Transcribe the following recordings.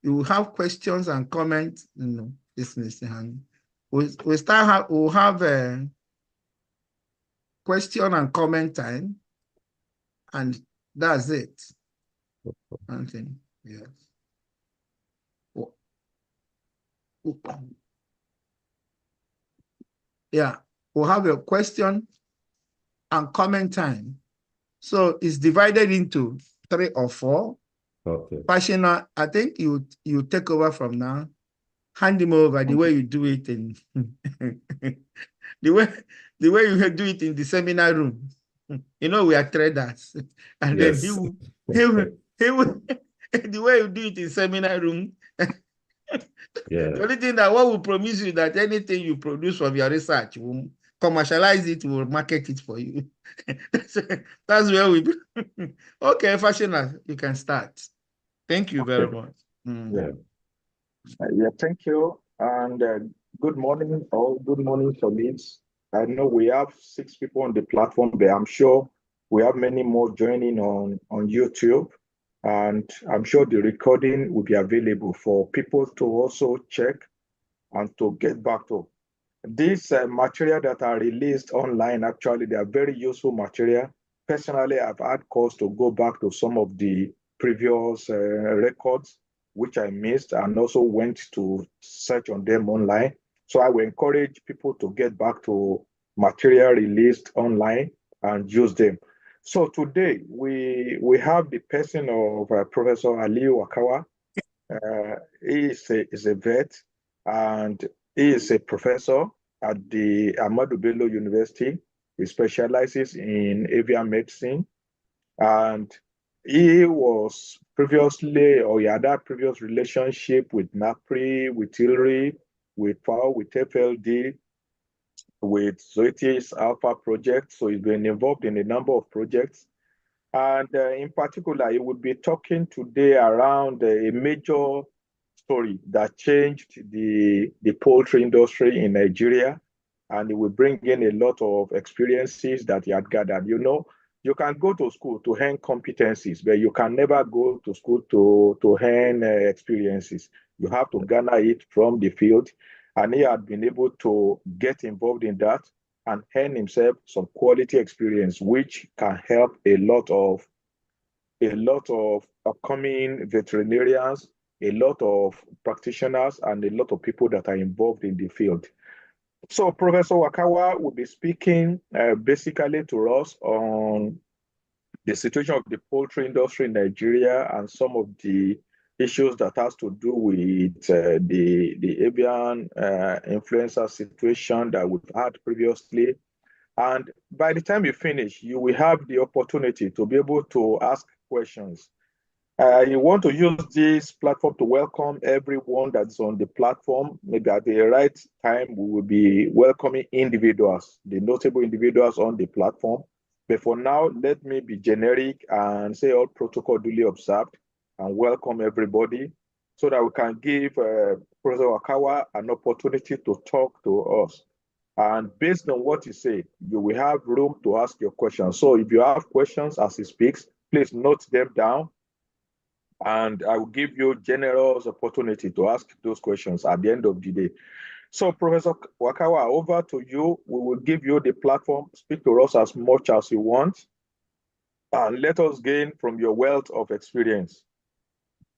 you will have questions and comments. This Mr. Han. We'll have a question and comment time, and that's it. Yes. Yeah, we'll have a question and comment time. So it's divided into 3 or 4. Okay. Passionate, I think you take over from now. Hand him over the way you do it in the way you do it in the seminar room. We are traders, and yes. then he will the way you do it in seminar room. Yeah. The only thing that what we promise you that anything you produce from your research, we'll commercialize it, we'll market it for you. That's where we okay, Fashioner, you can start. Thank you very much. Yeah. Yeah, thank you. And good morning, all. Good morning, colleagues. I know we have 6 people on the platform, but I'm sure we have many more joining on YouTube. And I'm sure the recording will be available for people to also check and to get back to. These material that are released online, actually, they are very useful material. Personally, I've had calls to go back to some of the previous records, which I missed, and also went to search on them online. So I will encourage people to get back to material released online and use them. So today we have the person of Professor Alyu Wakawa. He is a vet, and he is a professor at the Ahmadu Bello University. He specializes in avian medicine, and he was previously, or he had that previous relationship with NAPRI, with ILRI, with PAO, with FLD, with Zoetis Alpha project. So he's been involved in a number of projects. And in particular, he would be talking today around a major story that changed the poultry industry in Nigeria. And he will bring in a lot of experiences that he had gathered. You can go to school to earn competencies, but you can never go to school to earn experiences. You have to garner it from the field. And he had been able to get involved in that and earn himself some quality experience, which can help a lot of upcoming veterinarians, a lot of practitioners, and a lot of people that are involved in the field. So Professor Wakawa will be speaking basically to us on the situation of the poultry industry in Nigeria and some of the issues that has to do with the avian influenza situation that we've had previously. And by the time you finish, you will have the opportunity to be able to ask questions. You want to use this platform to welcome everyone that's on the platform. Maybe at the right time, we will be welcoming individuals, the notable individuals on the platform. But for now, let me be generic and say all protocol duly observed and welcome everybody so that we can give Professor Wakawa an opportunity to talk to us. And based on what he said, you will have room to ask your questions. So if you have questions as he speaks, please note them down. And I will give you generous opportunity to ask those questions at the end of the day. So Professor Wakawa, over to you. We will give you the platform. Speak to us as much as you want. And let us gain from your wealth of experience.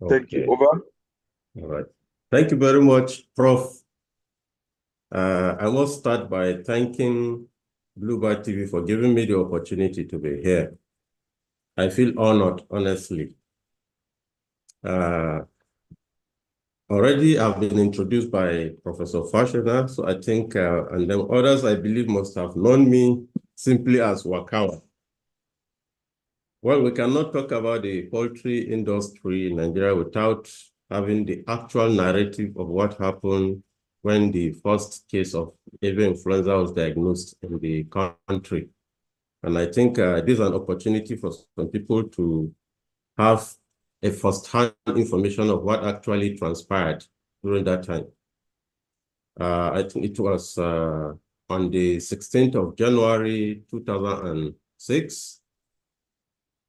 Okay. Thank you. Over. All right. Thank you very much, Prof. I must start by thanking Bluebird TV for giving me the opportunity to be here. I feel honored, honestly. Already I've been introduced by Professor Fashioner, so I think, and then others I believe must have known me simply as Wakawa. Well, we cannot talk about the poultry industry in Nigeria without having the actual narrative of what happened when the first case of avian influenza was diagnosed in the country. And I think this is an opportunity for some people to have a first-hand information of what actually transpired during that time. I think it was on the 16th of January, 2006.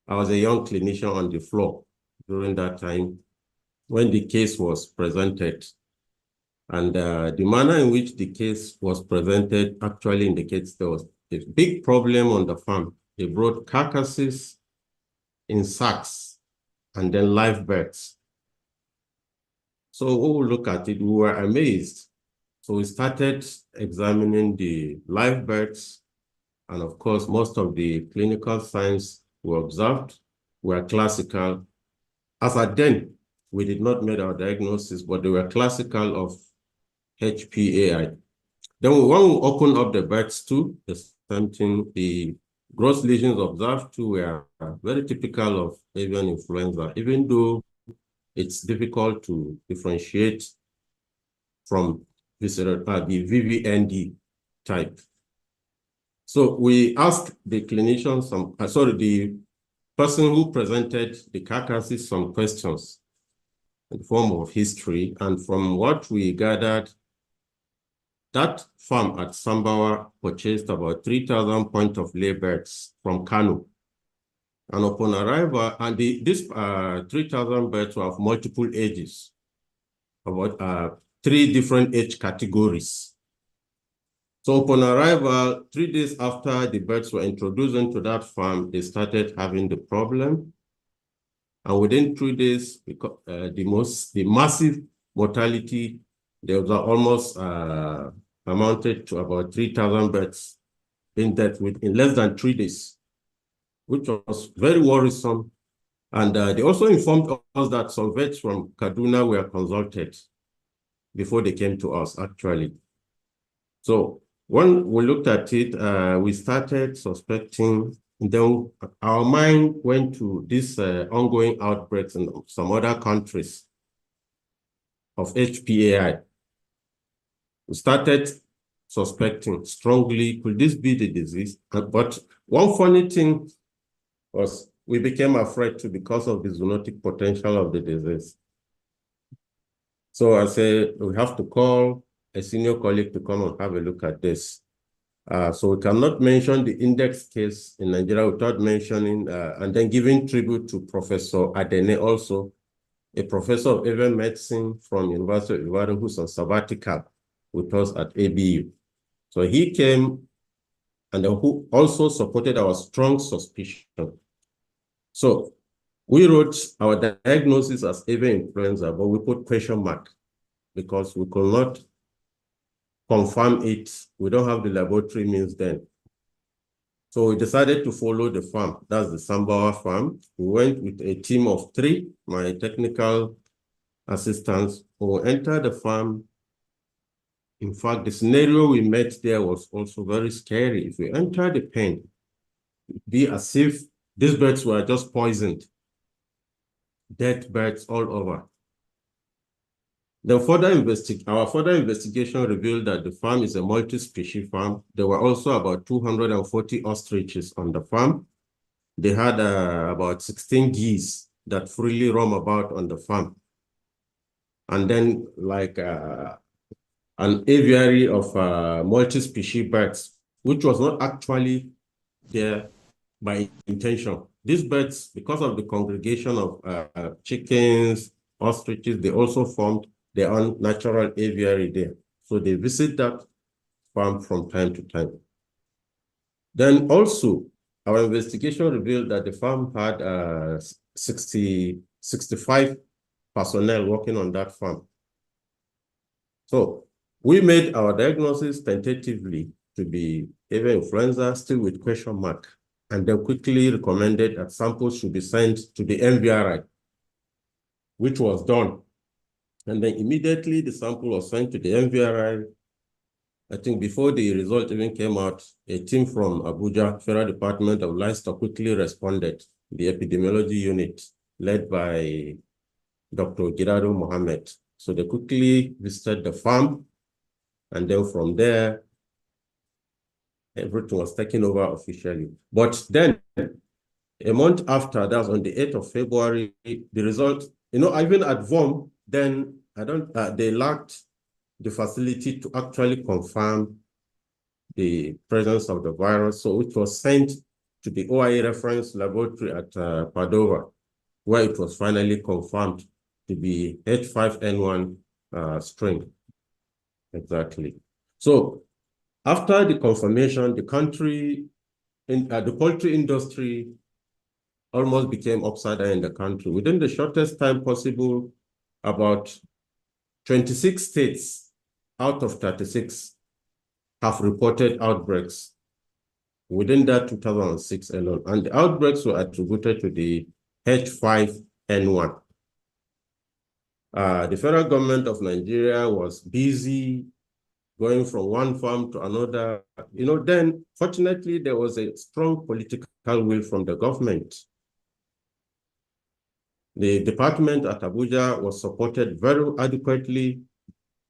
I was a young clinician on the floor during that time. when the case was presented. And the manner in which the case was presented actually indicates there was a big problem on the farm. They brought carcasses in sacks and then live birds. So when we look at it, we were amazed. So we started examining the live birds. And of course, most of the clinical signs we observed were classical. As at then, we did not make our diagnosis, but they were classical of HPAI. Then when we opened up the birds too, the same thing, the gross lesions observed too were very typical of avian influenza, even though it's difficult to differentiate from the VVND type. So we asked the clinician the person who presented the carcasses some questions in the form of history. And from what we gathered, that farm at Sambawa purchased about 3,000 point of lay birds from Kano. And upon arrival, and these 3,000 birds were of multiple ages, about 3 different age categories. So upon arrival, 3 days after the birds were introduced into that farm, they started having the problem. And within 3 days, because, the massive mortality, there was almost amounted to about 3,000 birds in death in less than 3 days, which was very worrisome. And they also informed us that some vets from Kaduna were consulted before they came to us, actually. So when we looked at it, we started suspecting, and then our mind went to these ongoing outbreaks in some other countries of HPAI. We started suspecting strongly, could this be the disease? But one funny thing was we became afraid too because of the zoonotic potential of the disease. So I said, we have to call a senior colleague to come and have a look at this. So we cannot mention the index case in Nigeria without mentioning and then giving tribute to Professor Adene also, a professor of avian medicine from University of Ibadan who's on sabbatical with us at ABU. So he came and who also supported our strong suspicion. So we wrote our diagnosis as avian influenza, but we put question mark because we could not confirm it. We don't have the laboratory means then. So we decided to follow the farm. That's the Sambawa farm. We went with a team of 3, my technical assistants, who entered the farm. In fact, the scenario we met there was also very scary. If we enter the pen, it'd be as if these birds were just poisoned. Dead birds all over. Then our further investigation revealed that the farm is a multi-species farm. There were also about 240 ostriches on the farm. They had about 16 geese that freely roam about on the farm. And then like an aviary of multi-species birds, which was not actually there by intention. These birds, because of the congregation of chickens, ostriches, they also formed their own natural aviary there. So they visit that farm from time to time. Then also, our investigation revealed that the farm had 65 personnel working on that farm. So we made our diagnosis tentatively to be avian influenza, still with question mark, and then quickly recommended that samples should be sent to the MVRI, which was done. And then immediately the sample was sent to the MVRI. I think before the result even came out, a team from Abuja, Federal Department of Livestock, quickly responded, the epidemiology unit led by Dr. Girado Mohammed. So they quickly visited the farm. And then from there, everything was taken over officially. But then a month after, that was on the 8th of February, the result, even at VOM, then they lacked the facility to actually confirm the presence of the virus. So it was sent to the OIE reference laboratory at Padova, where it was finally confirmed to be H5N1 strain. Exactly. So after the confirmation, the country, the poultry industry almost became upside down in the country. Within the shortest time possible, about 26 states out of 36 have reported outbreaks within that 2006 alone. And the outbreaks were attributed to the H5N1. The federal government of Nigeria was busy going from one farm to another. Then fortunately, there was a strong political will from the government. The department at Abuja was supported very adequately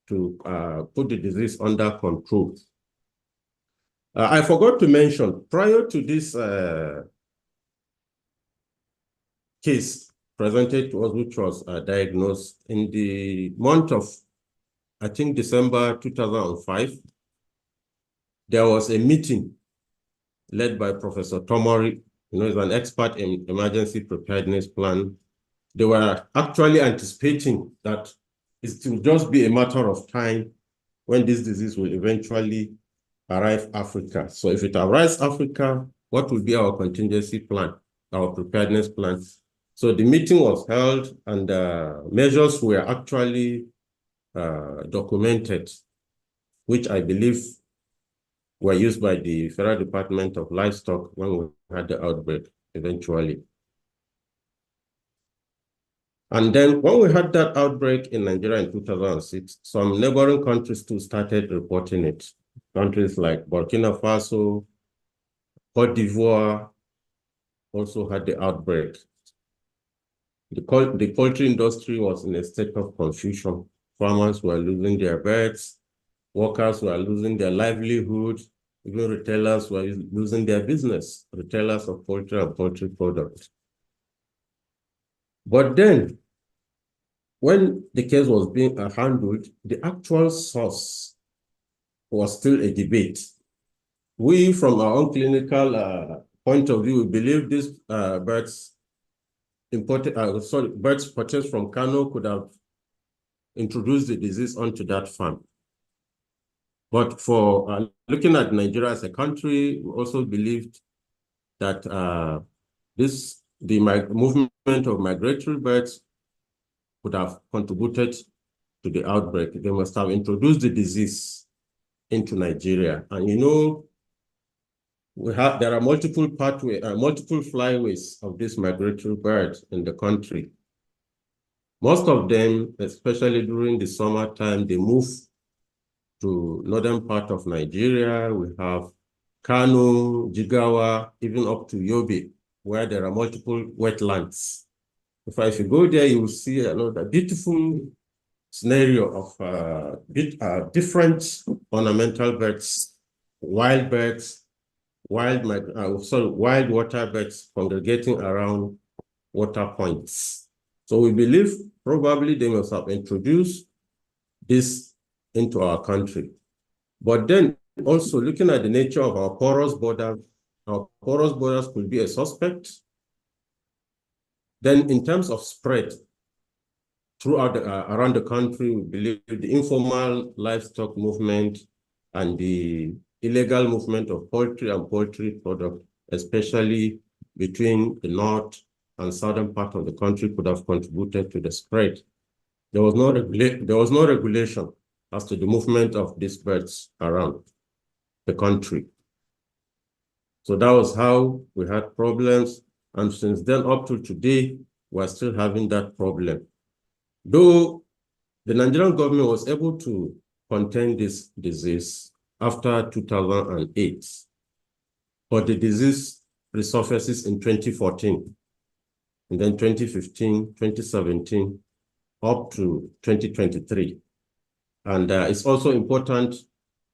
to put the disease under control. I forgot to mention, prior to this case presented to us, which was diagnosed in the month of, I think, December 2005, there was a meeting led by Professor Tomori, he's an expert in emergency preparedness plan. They were actually anticipating that it will just be a matter of time when this disease will eventually arrive Africa. So if it arrives Africa, what will be our contingency plan, our preparedness plan? So the meeting was held and measures were actually documented, which I believe were used by the Federal Department of Livestock when we had the outbreak eventually. And then when we had that outbreak in Nigeria in 2006, some neighboring countries too started reporting it. Countries like Burkina Faso, Cote d'Ivoire also had the outbreak. The poultry industry was in a state of confusion. Farmers were losing their birds, workers were losing their livelihood, even retailers were losing their business, retailers of poultry and poultry products. But then, when the case was being handled, the actual source was still a debate. We, from our own clinical point of view, we believe these birds birds purchased from Kano could have introduced the disease onto that farm. But for looking at Nigeria as a country, we also believed that the movement of migratory birds could have contributed to the outbreak. They must have introduced the disease into Nigeria. And there are multiple flyways of this migratory bird in the country. Most of them, especially during the summertime, they move to northern part of Nigeria. We have Kano, Jigawa, even up to Yobe, where there are multiple wetlands. If you go there, you will see another beautiful scenario of different ornamental birds, wild birds, wild water birds congregating around water points. So we believe probably they must have introduced this into our country. But then also looking at the nature of our porous borders could be a suspect. Then in terms of spread throughout around the country, we believe the informal livestock movement and the illegal movement of poultry and poultry products, especially between the north and southern part of the country, could have contributed to the spread. There was no regulation as to the movement of these birds around the country. So that was how we had problems. And since then up to today, we're still having that problem. Though the Nigerian government was able to contain this disease after 2008, but the disease resurfaces in 2014, and then 2015, 2017, up to 2023. And it's also important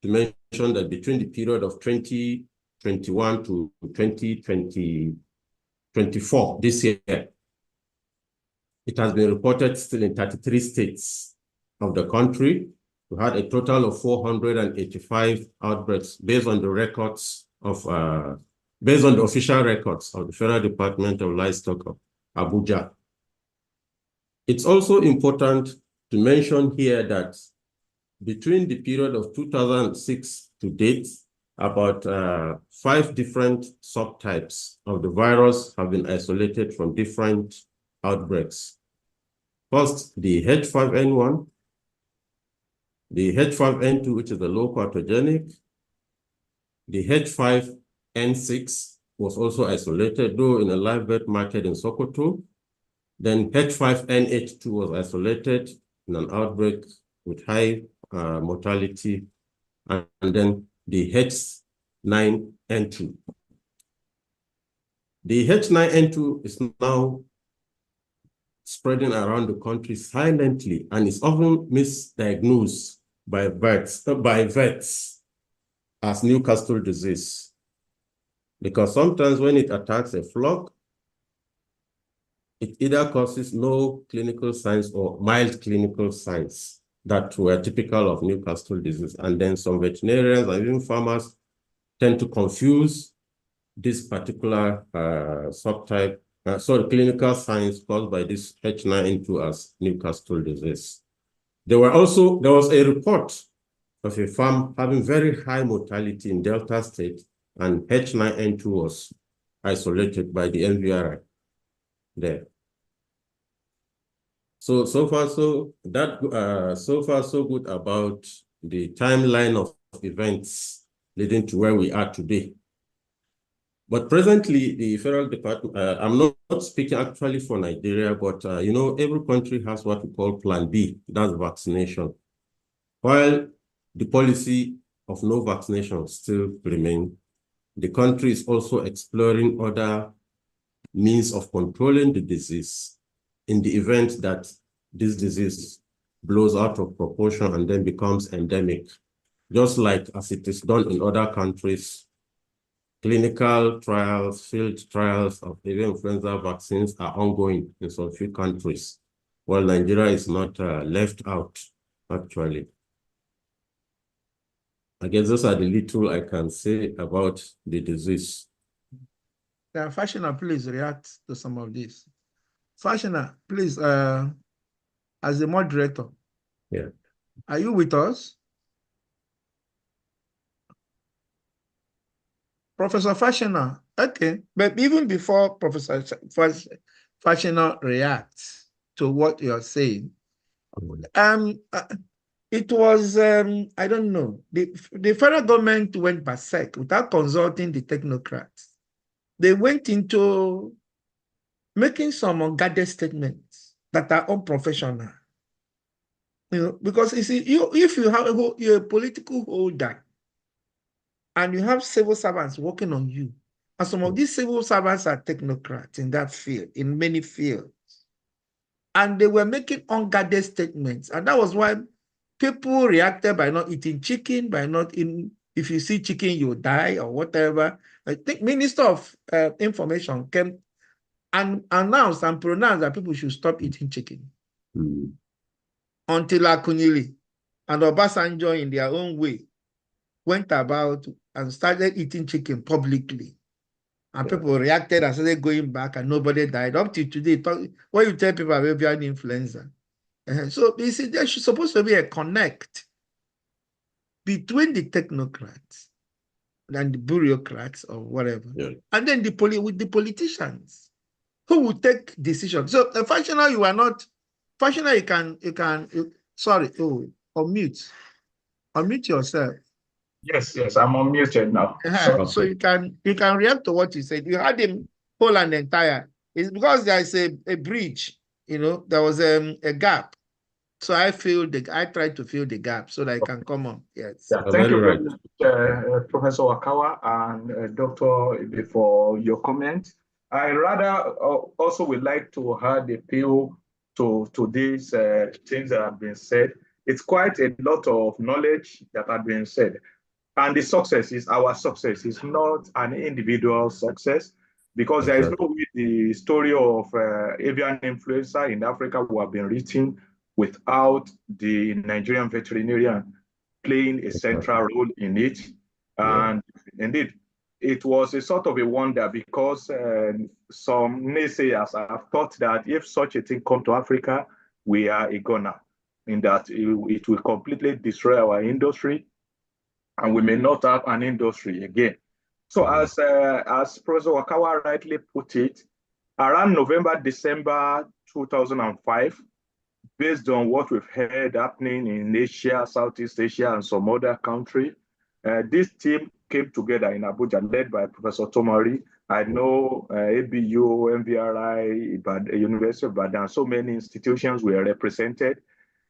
to mention that between the period of 2021 to 2024, this year, it has been reported still in 33 states of the country. We had a total of 485 outbreaks based on the records of, based on the official records of the Federal Department of Livestock of Abuja. It's also important to mention here that between the period of 2006 to date, about 5 different subtypes of the virus have been isolated from different outbreaks. First, the H5N1, the H5N2, which is the low pathogenic. The H5N6 was also isolated, though in a live bird market in Sokoto. Then H5N8 was isolated in an outbreak with high mortality, and then the H9N2. The H9N2 is now spreading around the country silently and is often misdiagnosed by vets as Newcastle disease. Because sometimes when it attacks a flock, it either causes no clinical signs or mild clinical signs that were typical of Newcastle disease. And then some veterinarians and even farmers tend to confuse this particular subtype, clinical signs caused by this H9N2 as Newcastle disease. There was a report of a farm having very high mortality in Delta State, and H9N2 was isolated by the NVRI there. So far so good about the timeline of events leading to where we are today. But presently, the federal department, I'm not speaking actually for Nigeria, but you know, every country has what we call Plan B, that's vaccination. While the policy of no vaccination still remains, the country is also exploring other means of controlling the disease in the event that this disease blows out of proportion and then becomes endemic, just like as it is done in other countries. Clinical trials, field trials of avian influenza vaccines are ongoing in some few countries, while Nigeria is not left out, actually. I guess those are the little I can say about the disease. Fashioner, please react to some of this. Fashioner, please, as the moderator, yeah, are you with us? Professor Fashioner, okay, but even before Professor Fashioner reacts to what you're saying, it was, I don't know, the federal government went berserk without consulting the technocrats. They went into making some unguarded statements that are unprofessional. You know, because you see, if you're a political holder and you have civil servants working on you, and some of these civil servants are technocrats in that field, in many fields, and they were making unguarded statements, and that was why people reacted by not eating chicken, by not in. If you see chicken, you die or whatever. I think Minister of Information came and announced and pronounced that people should stop eating chicken. Until Akunyili and Obasanjo, in their own way, went about and started eating chicken publicly. And people reacted and started going back, and nobody died. Up to today, when you tell people about avian influenza. So you see, there's supposed to be a connect between the technocrats and the bureaucrats or whatever, and then with the politicians who will take decisions. So a functional, you are not functional. You can sorry, unmute yourself. Yes, I'm unmuted now. So you can react to what you said. You had him whole and entire. It's because there is a bridge. You know, there was a gap. So I tried to fill the gap so that I can come on. Yes. Yeah, thank you very much, Professor Wakawa and Dr. for your comment. I rather also would like to add a appeal to these things that have been said. It's quite a lot of knowledge that have been said. And the success is our success. It's not an individual success, because there is no way the story of avian influenza in Africa would have been written without the Nigerian veterinarian playing a central role in it. And indeed, it was a sort of a wonder, because some naysayers have thought that if such a thing come to Africa, we are a goner, in that it will completely destroy our industry, and we may not have an industry again. So as Professor Wakawa rightly put it, around November, December 2005, based on what we've heard happening in Asia, Southeast Asia, and some other country, this team came together in Abuja, led by Professor Tomari. I know ABU, MVRI, University of Ibadan, so many institutions were represented.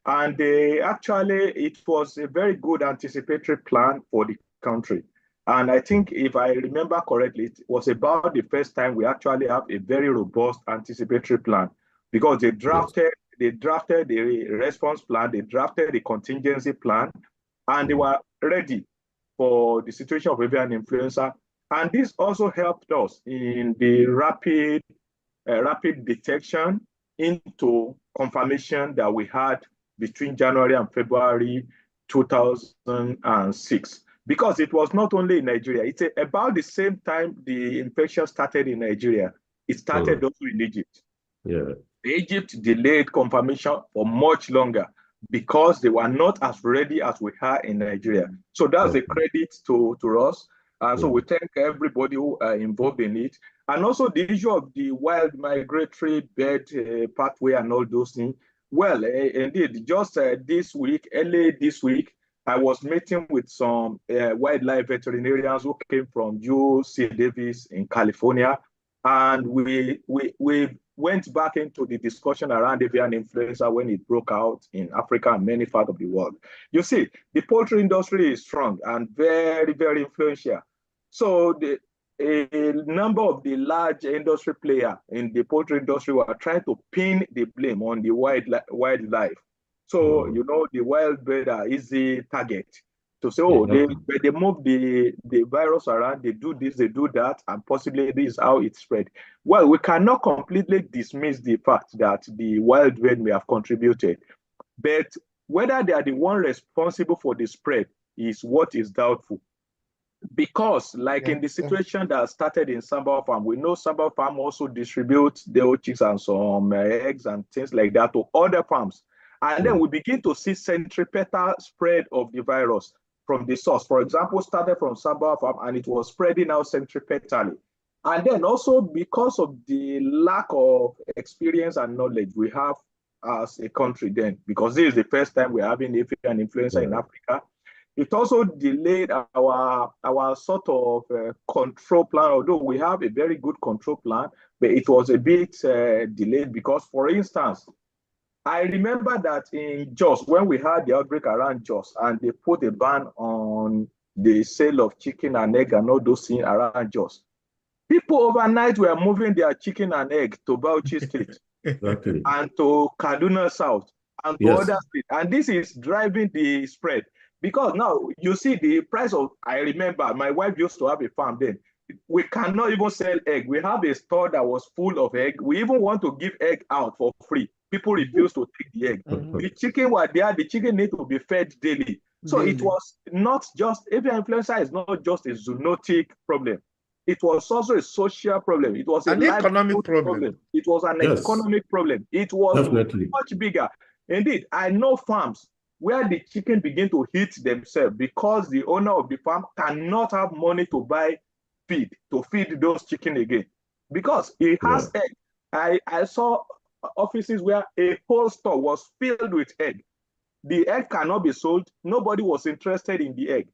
And it was a very good anticipatory plan for the country. And I think, if I remember correctly, it was about the first time we actually have a very robust anticipatory plan, because they drafted the response plan, they drafted the contingency plan, and they were ready for the situation of avian influenza. And this also helped us in the rapid detection into confirmation that we had between January and February 2006. Because it was not only in Nigeria, it's about the same time the infection started in Nigeria. It started also in Egypt. Yeah. Egypt delayed confirmation for much longer because they were not as ready as we are in Nigeria. So that's a credit to us. So we thank everybody who are involved in it. And also the issue of the wild migratory bird pathway and all those things. Well, indeed, just early this week, I was meeting with some wildlife veterinarians who came from UC Davis in California. And we went back into the discussion around avian influenza when it broke out in Africa and many parts of the world. You see, the poultry industry is strong and very, very influential. So a number of the large industry players in the poultry industry were trying to pin the blame on the wildlife. So, you know, the wild bird are easy target to say, oh, they move the virus around, they do this, they do that, and possibly this is how it spread. Well, we cannot completely dismiss the fact that the wild bird may have contributed, but whether they are the one responsible for the spread is what is doubtful. Because, like in the situation that started in Samba Farm, we know Samba Farm also distributes their chicks and some eggs and things like that to other farms. And then we begin to see centripetal spread of the virus from the source. For example, started from Samba Farm and it was spreading out centripetally. And then also because of the lack of experience and knowledge we have as a country then, because this is the first time we're having avian influenza in Africa, it also delayed our sort of control plan, although we have a very good control plan, but it was a bit delayed because, for instance, I remember that in Jos, when we had the outbreak around Jos, and they put a ban on the sale of chicken and egg and all those things around Jos, people overnight were moving their chicken and egg to Bauchi State and to Kaduna South and to other states. And this is driving the spread. Because now you see the price of, I remember my wife used to have a farm then. We cannot even sell egg. We have a store that was full of egg. We even want to give egg out for free. People refuse to take the egg. The chicken were there. The chicken need to be fed daily. So it was not just, avian influenza is not just a zoonotic problem. It was also a social problem. It was an economic problem. It was an economic problem. It was much bigger. Indeed, I know farms where the chicken begin to hit themselves because the owner of the farm cannot have money to buy feed, to feed those chicken again. Because he has egg. I saw offices where a whole store was filled with egg. The egg cannot be sold. Nobody was interested in the egg.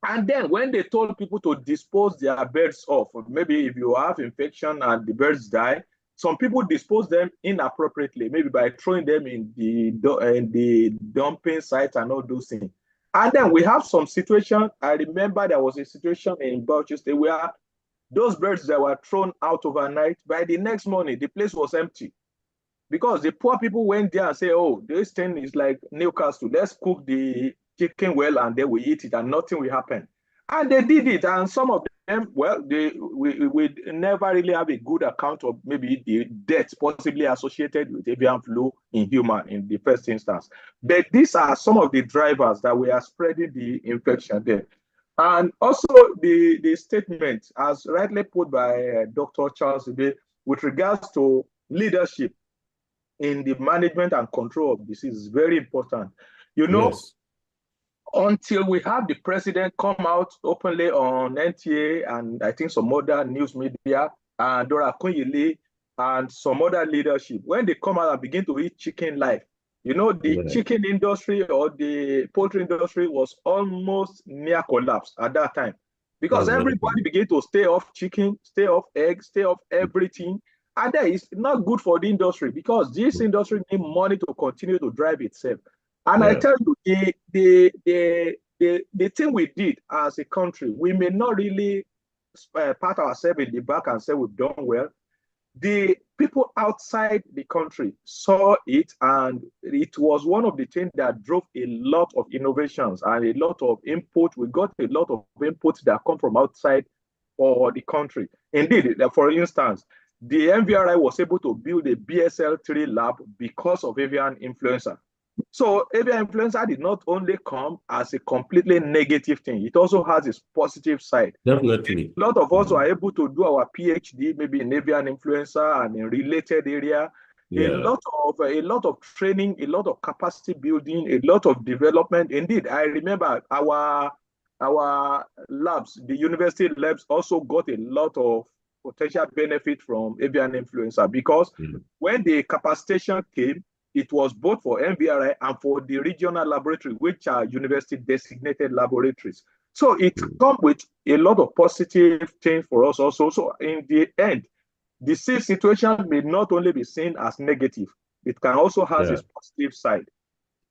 And then when they told people to dispose their birds off, maybe if you have infection and the birds die, some people dispose them inappropriately, maybe by throwing them in the dumping site and all those things. And then we have some situation. I remember there was a situation in Bauchi State where those birds that were thrown out overnight, by the next morning, the place was empty. Because the poor people went there and said, oh, this thing is like Newcastle. Let's cook the chicken well and then we eat it and nothing will happen. And they did it. And some of them, well, we never really have a good account of maybe the deaths possibly associated with avian flu in human in the first instance. But these are some of the drivers that we are spreading the infection there. And also the statement, as rightly put by Dr. Charles Ibe, with regards to leadership in the management and control of disease is very important. You know, Yes. until we have the president come out openly on NTA and I think some other news media, and Dora Kunyili and some other leadership, when they come out and begin to eat chicken life, you know, the chicken industry or the poultry industry was almost near collapse at that time because everybody began to stay off chicken, stay off eggs, stay off everything. And that is not good for the industry because this industry needs money to continue to drive itself. And I tell you, the thing we did as a country, we may not really pat ourselves in the back and say we've done well. The people outside the country saw it, and it was one of the things that drove a lot of innovations and a lot of input. We got a lot of input that come from outside for the country. Indeed, for instance, the MVRI was able to build a BSL-3 lab because of avian influenza. So avian influenza did not only come as a completely negative thing, it also has its positive side. Definitely. A lot of us are able to do our PhD, maybe in avian influenza and in related area. A lot of training, a lot of capacity building, a lot of development. Indeed, I remember our labs, the university labs also got a lot of potential benefit from avian influenza because when the capacitation came, it was both for MVRI and for the regional laboratory, which are university designated laboratories. So it comes with a lot of positive things for us also. So in the end, the situation may not only be seen as negative, it can also have its positive side.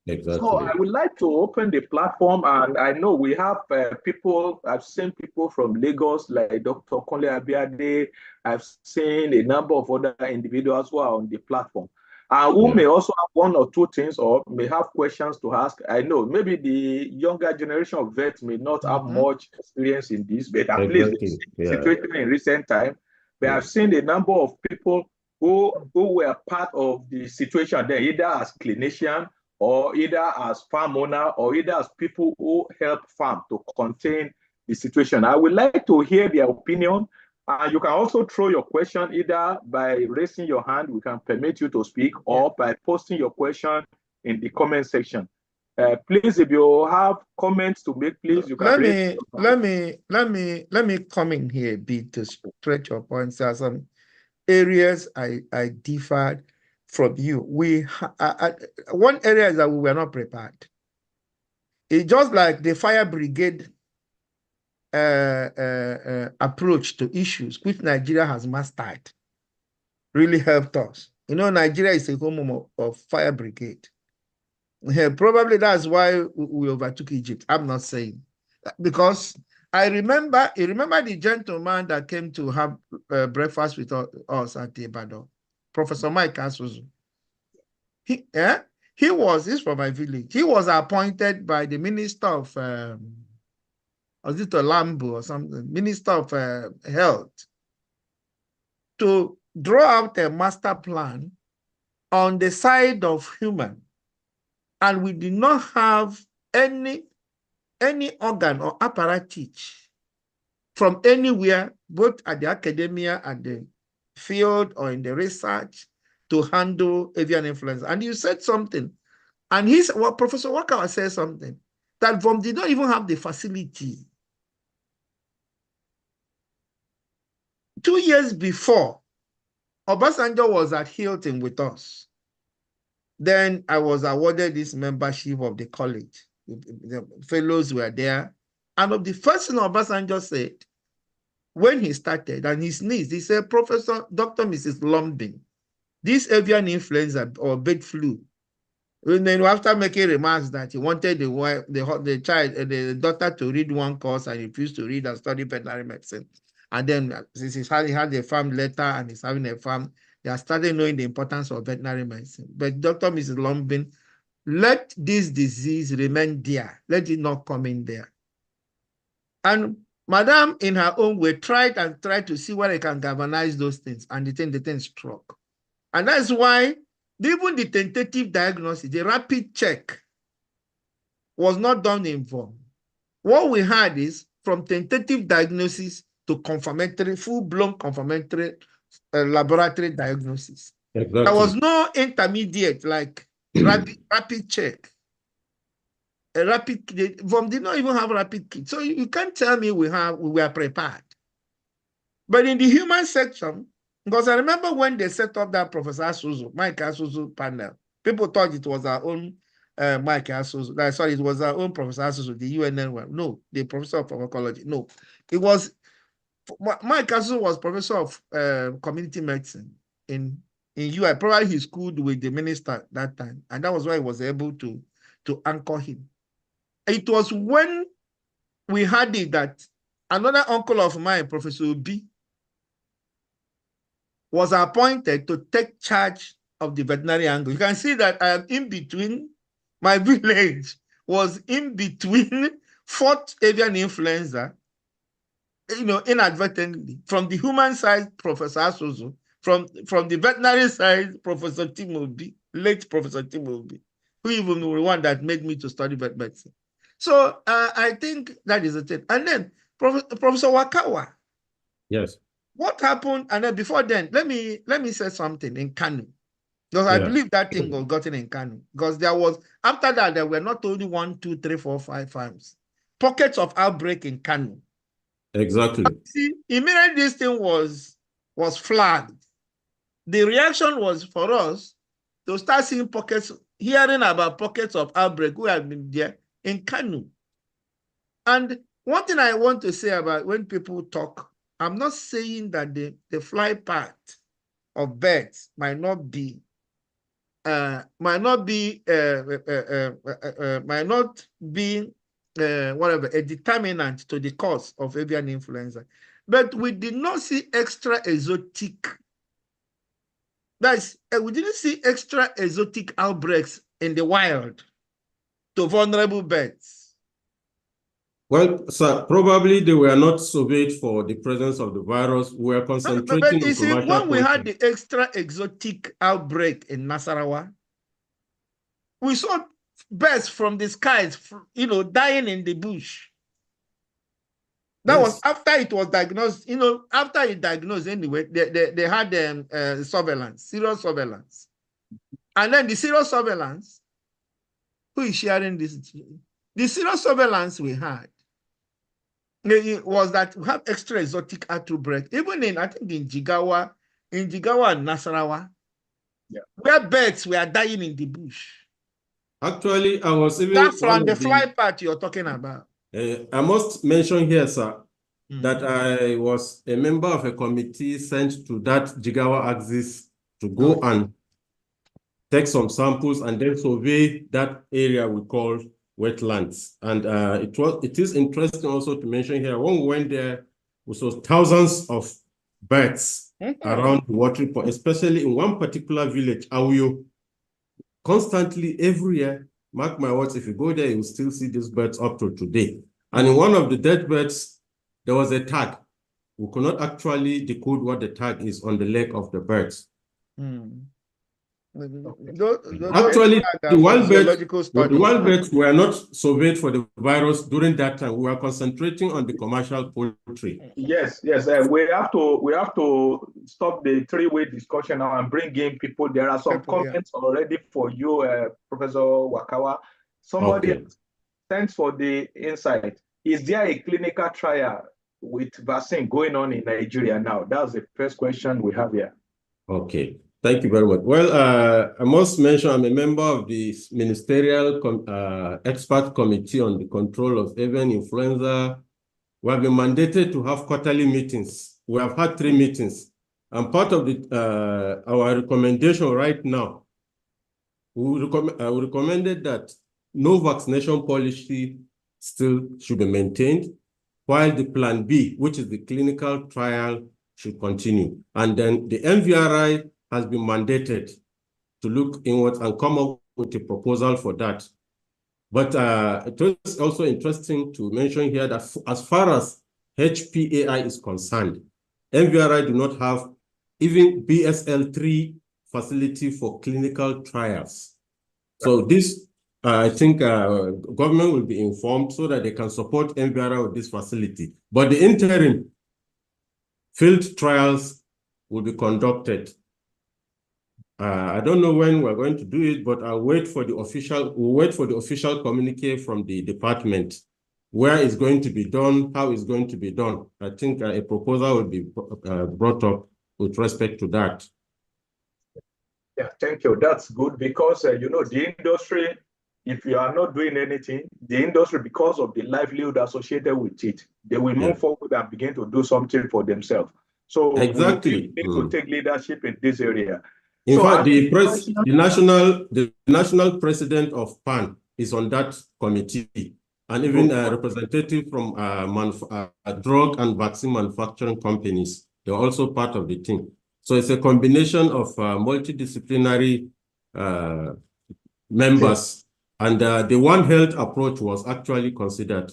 Exactly. So I would like to open the platform, and I know we have people, I've seen people from Lagos like Dr. Konle Abiade, I've seen a number of other individuals who are on the platform. Who may also have one or two things or may have questions to ask. I know maybe the younger generation of vets may not have much experience in this, but at least the situation in recent time. But I've seen a number of people who were part of the situation there, either as clinician or either as farm owner or either as people who help farm to contain the situation. I would like to hear their opinion. You can also throw your question either by raising your hand, we can permit you to speak, or by posting your question in the comment section. Please, if you have comments to make, please, you can let me come in here a bit to stretch your points. There are some areas I differed from you. One area is that we were not prepared. It's just like the fire brigade approach to issues, which Nigeria has mastered, really helped us. You know, Nigeria is a home of fire brigade. Probably that's why we overtook Egypt. I'm not saying because I remember the gentleman that came to have breakfast with us at Ibadan, Professor Mike Asuzu. He's from my village. He was appointed by the Minister of was it Lambo or something, Minister of Health, to draw out a master plan on the side of human. And we did not have any organ or apparatus from anywhere, both at the academia, at the field, or in the research, to handle avian influenza. And you said something, and Professor Wakawa said something, that VOM did not even have the facility. 2 years before, Obasanjo was at Hilton with us. Then I was awarded this membership of the college. The fellows were there. And of the first thing Obasanjo said, when he started, and his niece, he said, Professor, Dr. Mrs. Lombin, this avian influenza or bird flu, and then after making remarks that he wanted the daughter to read one course and refused to read and study veterinary medicine. And then since he had a farm letter and he's having a farm, they are starting knowing the importance of veterinary medicine. But Dr. Mrs. Lombin, let this disease remain there. Let it not come in there. And Madam, in her own way, tried to see where they can galvanize those things. And the thing struck. And that's why even the tentative diagnosis, the rapid check, was not done in VOM. What we had is from tentative diagnosis to confirmatory, full-blown confirmatory laboratory diagnosis. Exactly. There was no intermediate like rapid check. A rapid kit. VOM did not even have rapid kit. So you can't tell me we were prepared. But in the human section, because I remember when they set up that Professor Asuzu, Mike Asuzu panel, people thought it was our own Mike Asuzu. Sorry, it was our own Professor Asuzu, the UNN one. No, the professor of pharmacology. No, it was Mike Asuzu was professor of community medicine in UI. Probably he schooled with the minister that time, and that was why he was able to anchor him. It was when we had it that another uncle of mine, Professor B, was appointed to take charge of the veterinary angle. You can see that I am in between. My village was in between 4th avian influenza, inadvertently, from the human side, Professor Asuzu, from the veterinary side, Professor Timobi, late Professor Timobi, who even was the one that made me to study vet medicine. So I think that is the thing. And then Professor Wakawa. Yes. What happened? And then before then, let me say something in Kanu. Because I believe that thing was gotten in Kanu. Because there was, after that, there were not only 1, 2, 3, 4, 5 farms. Pockets of outbreak in Kanu. Exactly. See, immediately this thing was flagged. The reaction was for us to start seeing pockets, hearing about pockets of outbreak who have been there in Kanu. And one thing I want to say about when people talk, I'm not saying that the fly part of birds might not be whatever a determinant to the cause of avian influenza, but we did not see extra exotic. We didn't see extra exotic outbreaks in the wild to vulnerable birds. Well, sir, probably they were not surveyed for the presence of the virus. We were concentrating on commercial when we had the extra exotic outbreak in Nasarawa, we saw birds from the skies, dying in the bush. That was after it was diagnosed. After it diagnosed anyway, they had surveillance, serious surveillance. And then the serious surveillance, who is sharing this? The serious surveillance we had, it was that we have extra exotic outbreak, even I think in Jigawa and Nasarawa, where birds were dying in the bush. Actually, I was even that's from the fly part you're talking about. I must mention here, sir, that I was a member of a committee sent to that Jigawa axis to go and take some samples and then survey that area we call wetlands. And it is interesting also to mention here, when we went there, we saw thousands of birds around the watering point, especially in one particular village, Alyu. Constantly every year, mark my words, if you go there, you will still see these birds up to today. And in one of the dead birds, there was a tag. We could not actually decode what the tag is on the leg of the birds. Actually, the wild birds were not surveyed for the virus during that time. We were concentrating on the commercial poultry. Yes. We have to stop the three-way discussion now and bring in people. There are some comments already for you, Professor Wakawa. Somebody thanks for the insight. Is there a clinical trial with vaccine going on in Nigeria now? That's the first question we have here. Okay. Thank you very much. Well, I must mention I'm a member of the Ministerial Expert Committee on the Control of Avian Influenza. We have been mandated to have quarterly meetings. We have had 3 meetings. And part of our recommendation right now, we recommended that no vaccination policy still should be maintained, while the plan B, which is the clinical trial, should continue. And then the MVRI has been mandated to look inwards and come up with a proposal for that. But it is also interesting to mention here that as far as HPAI is concerned, MVRI do not have even BSL-3 facility for clinical trials. So this, I think government will be informed so that they can support MVRI with this facility. But the interim field trials will be conducted I don't know when we're going to do it, but I'll wait for the official, we'll wait for the official communique from the department, where it's going to be done, how it's going to be done. I think a proposal will be brought up with respect to that. Yeah, thank you. That's good because, you know, the industry, if you are not doing anything, the industry, because of the livelihood associated with it, they will move forward and begin to do something for themselves. So exactly. we need to take leadership in this area. In fact, the national president of PAN is on that committee, and even a representative from drug and vaccine manufacturing companies. They're also part of the team. So it's a combination of multidisciplinary members, and the One Health approach was actually considered.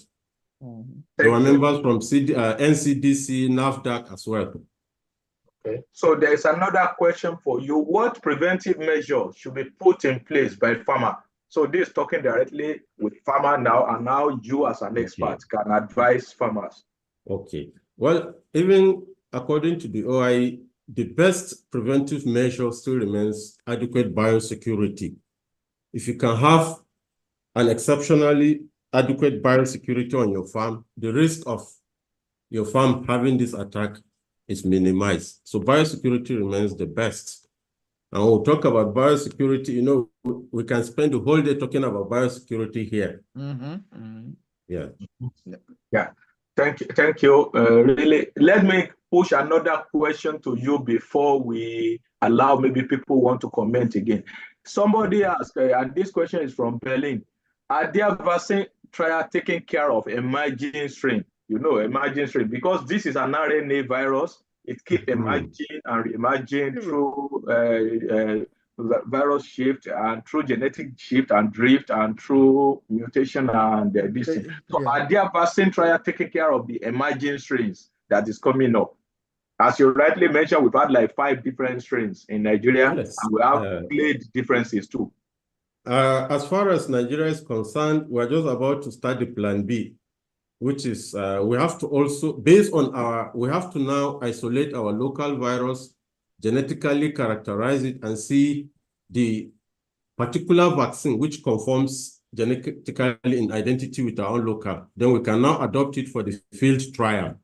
There were members from NCDC, NAFDAC as well. Okay. So there's another question for you. What preventive measures should be put in place by farmer? So this is talking directly with farmer now, and now you as an expert can advise farmers. Okay. Well, even according to the OIE, the best preventive measure still remains adequate biosecurity. If you can have an exceptionally adequate biosecurity on your farm, the risk of your farm having this attack is minimized. So biosecurity remains the best. And we'll talk about biosecurity. You know, we can spend the whole day talking about biosecurity here. Yeah. Yeah. Thank you. Really, let me push another question to you before we allow maybe people want to comment again. Somebody asked, and this question is from Berlin. Are there vaccine trial taking care of emerging strain? You know, emerging strain, because this is an RNA virus. It keeps emerging and re-emerging through virus shift and through genetic shift and drift and through mutation and this thing. So are there vaccine trial taking care of the emerging strains that is coming up? As you rightly mentioned, we've had like 5 different strains in Nigeria, and we have played differences too. As far as Nigeria is concerned, we're just about to start the plan B, which is we have to also, based on we have to now isolate our local virus, genetically characterize it, and see the particular vaccine which conforms genetically in identity with our own local. Then we can now adopt it for the field trial.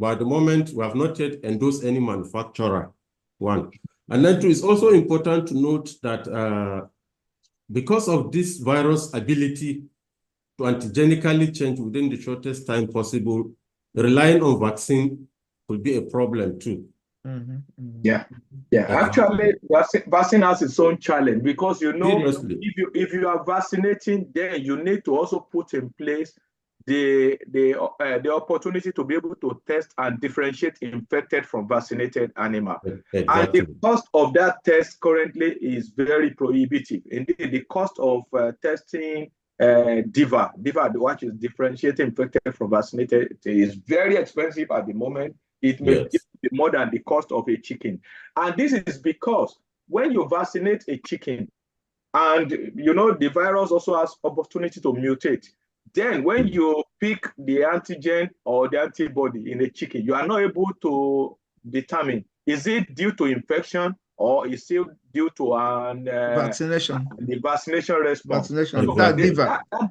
But at the moment, we have not yet endorsed any manufacturer. One. And then two, it's also important to note that because of this virus ability to antigenically change within the shortest time possible, relying on vaccine will be a problem too. Yeah. Actually, vaccine has its own challenge because, you know, if you are vaccinating, then you need to also put in place the opportunity to be able to test and differentiate infected from vaccinated animal. And the cost of that test currently is very prohibitive. Indeed, the cost of testing DIVA, which is differentiating infected from vaccinated, is very expensive at the moment. It may be more than the cost of a chicken. And this is because when you vaccinate a chicken, and you know the virus also has opportunity to mutate, then when you pick the antigen or the antibody in a chicken, you are not able to determine, is it due to infection or is it due to an vaccination? The vaccination response. Vaccination.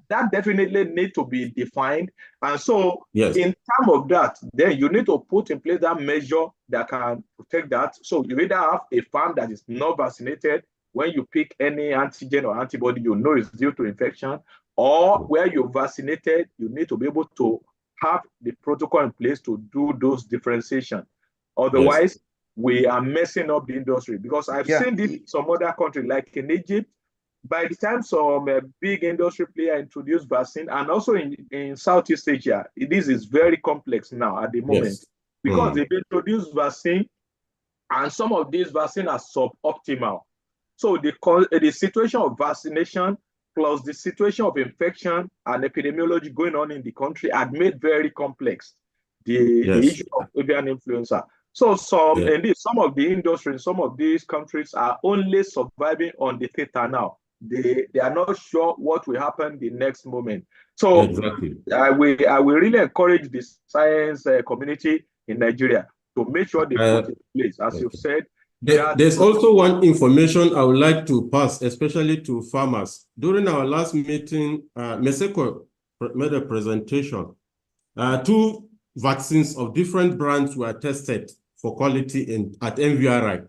That definitely need to be defined. And so in terms of that, then you need to put in place that measure that can protect that. So you either have a farm that is not vaccinated. When you pick any antigen or antibody, you know it's due to infection, or where you're vaccinated, you need to be able to have the protocol in place to do those differentiation. Otherwise, we are messing up the industry, because I've seen this in some other countries, like in Egypt. By the time some big industry player introduced vaccine, and also in Southeast Asia, this is very complex now at the moment, because they've introduced vaccine, and some of these vaccines are suboptimal. So the situation of vaccination plus the situation of infection and epidemiology going on in the country had made very complex the issue of avian influenza. So indeed, some of the industry in some of these countries are only surviving on the theta now. They are not sure what will happen the next moment. So I will really encourage the science community in Nigeria to make sure they put in place, as you've said, There's also one information I would like to pass, especially to farmers. During our last meeting, Meseko made a presentation. 2 vaccines of different brands were tested for quality at MVRI.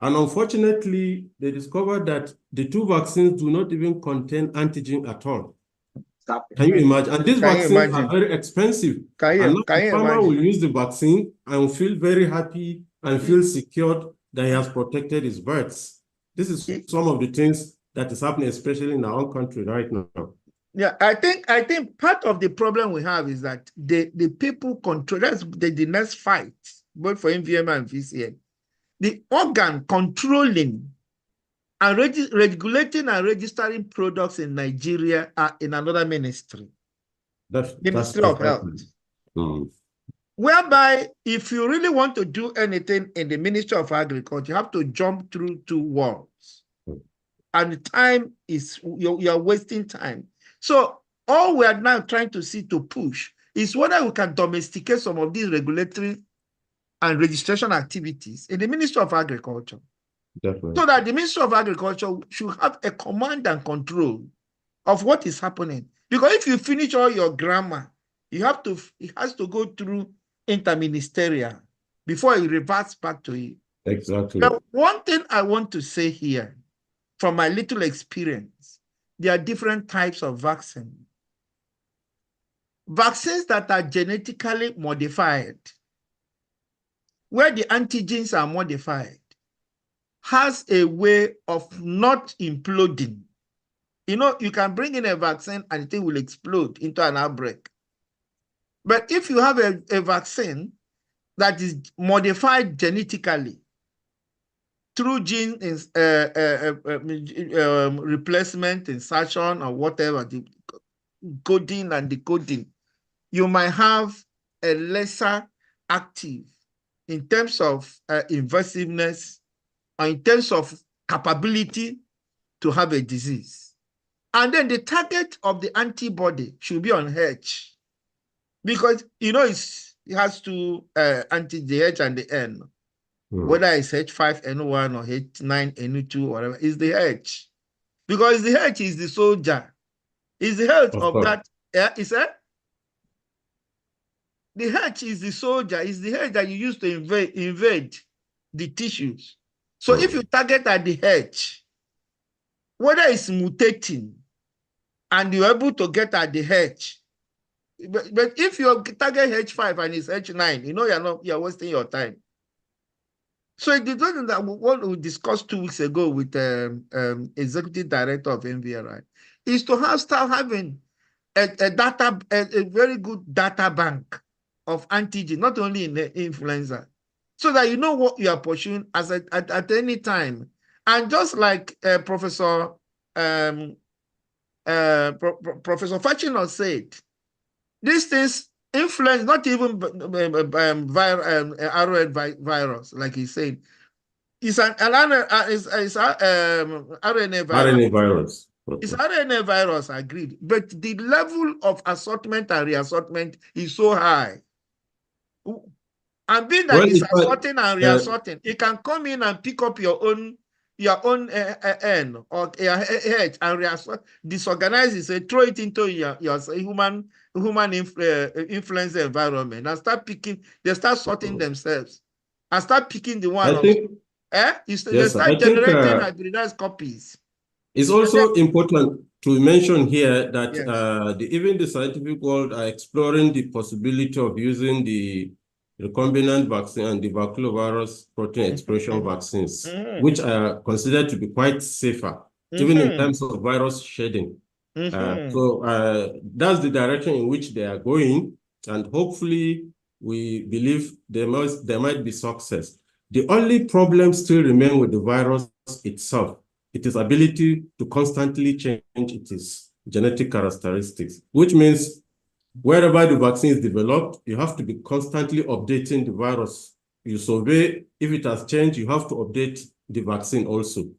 And unfortunately, they discovered that the 2 vaccines do not even contain antigen at all. Can you imagine? And these vaccines are very expensive. And the farmer will use the vaccine and feel very happy and feel secured that he has protected his birds. This is some of the things that is happening, especially in our own country right now. Yeah, I think part of the problem we have is that the people control, that's the next fight, both for MVM and VCN. The organ controlling and regulating and registering products in Nigeria are in another ministry. Ministry of Health. Whereby, if you really want to do anything in the Ministry of Agriculture, you have to jump through 2 walls. And the time is, you're wasting time. So all we are now trying to see to push is whether we can domesticate some of these regulatory and registration activities in the Ministry of Agriculture. Definitely. So that the Ministry of Agriculture should have a command and control of what is happening. Because if you finish all your grammar, it has to go through interministerial before it reverts back to you. Exactly. But one thing I want to say here, from my little experience, there are different types of vaccine. Vaccines that are genetically modified, where the antigens are modified, has a way of not imploding. You know, you can bring in a vaccine and the thing will explode into an outbreak. But if you have a vaccine that is modified genetically through gene replacement, insertion, or whatever, the coding and decoding, you might have a lesser active in terms of invasiveness or in terms of capability to have a disease. And then the target of the antibody should be on H, because, you know, it has to anti the H and the N. Whether it's H5N1 or H9N2, whatever, is the H. Because the H is the soldier. Is the health of that. Is it? The H is the soldier. Is the H that you use to invade the tissues. So if you target at the H, whether it's mutating and you're able to get at the H, but if you target H5 and it's H9, you know you're wasting your time. So it is that what we discussed 2 weeks ago with executive director of NVRI is to start having a very good data bank of antigen, not only in the influenza, so that you know what you are pursuing at any time. And just like Professor Fachino said, these things influence not even RNA virus, like he said. It's an RNA virus. It's RNA virus, agreed. But the level of assortment and reassortment is so high. And being that it's assorting and reassorting, it can come in and pick up your own N or H and disorganize it, throw it into your human influenza environment and start picking. They start sorting themselves and start picking the one. They start generating hybridized copies. It's also important to mention here that even the scientific world are exploring the possibility of using the recombinant vaccine and the baculovirus protein expression vaccines, which are considered to be quite safer, even in terms of virus shedding. So that's the direction in which they are going, and hopefully we believe there might be success. The only problem still remains with the virus itself. Its ability to constantly change its genetic characteristics, which means wherever the vaccine is developed, you have to be constantly updating the virus. You survey, if it has changed, you have to update the vaccine also.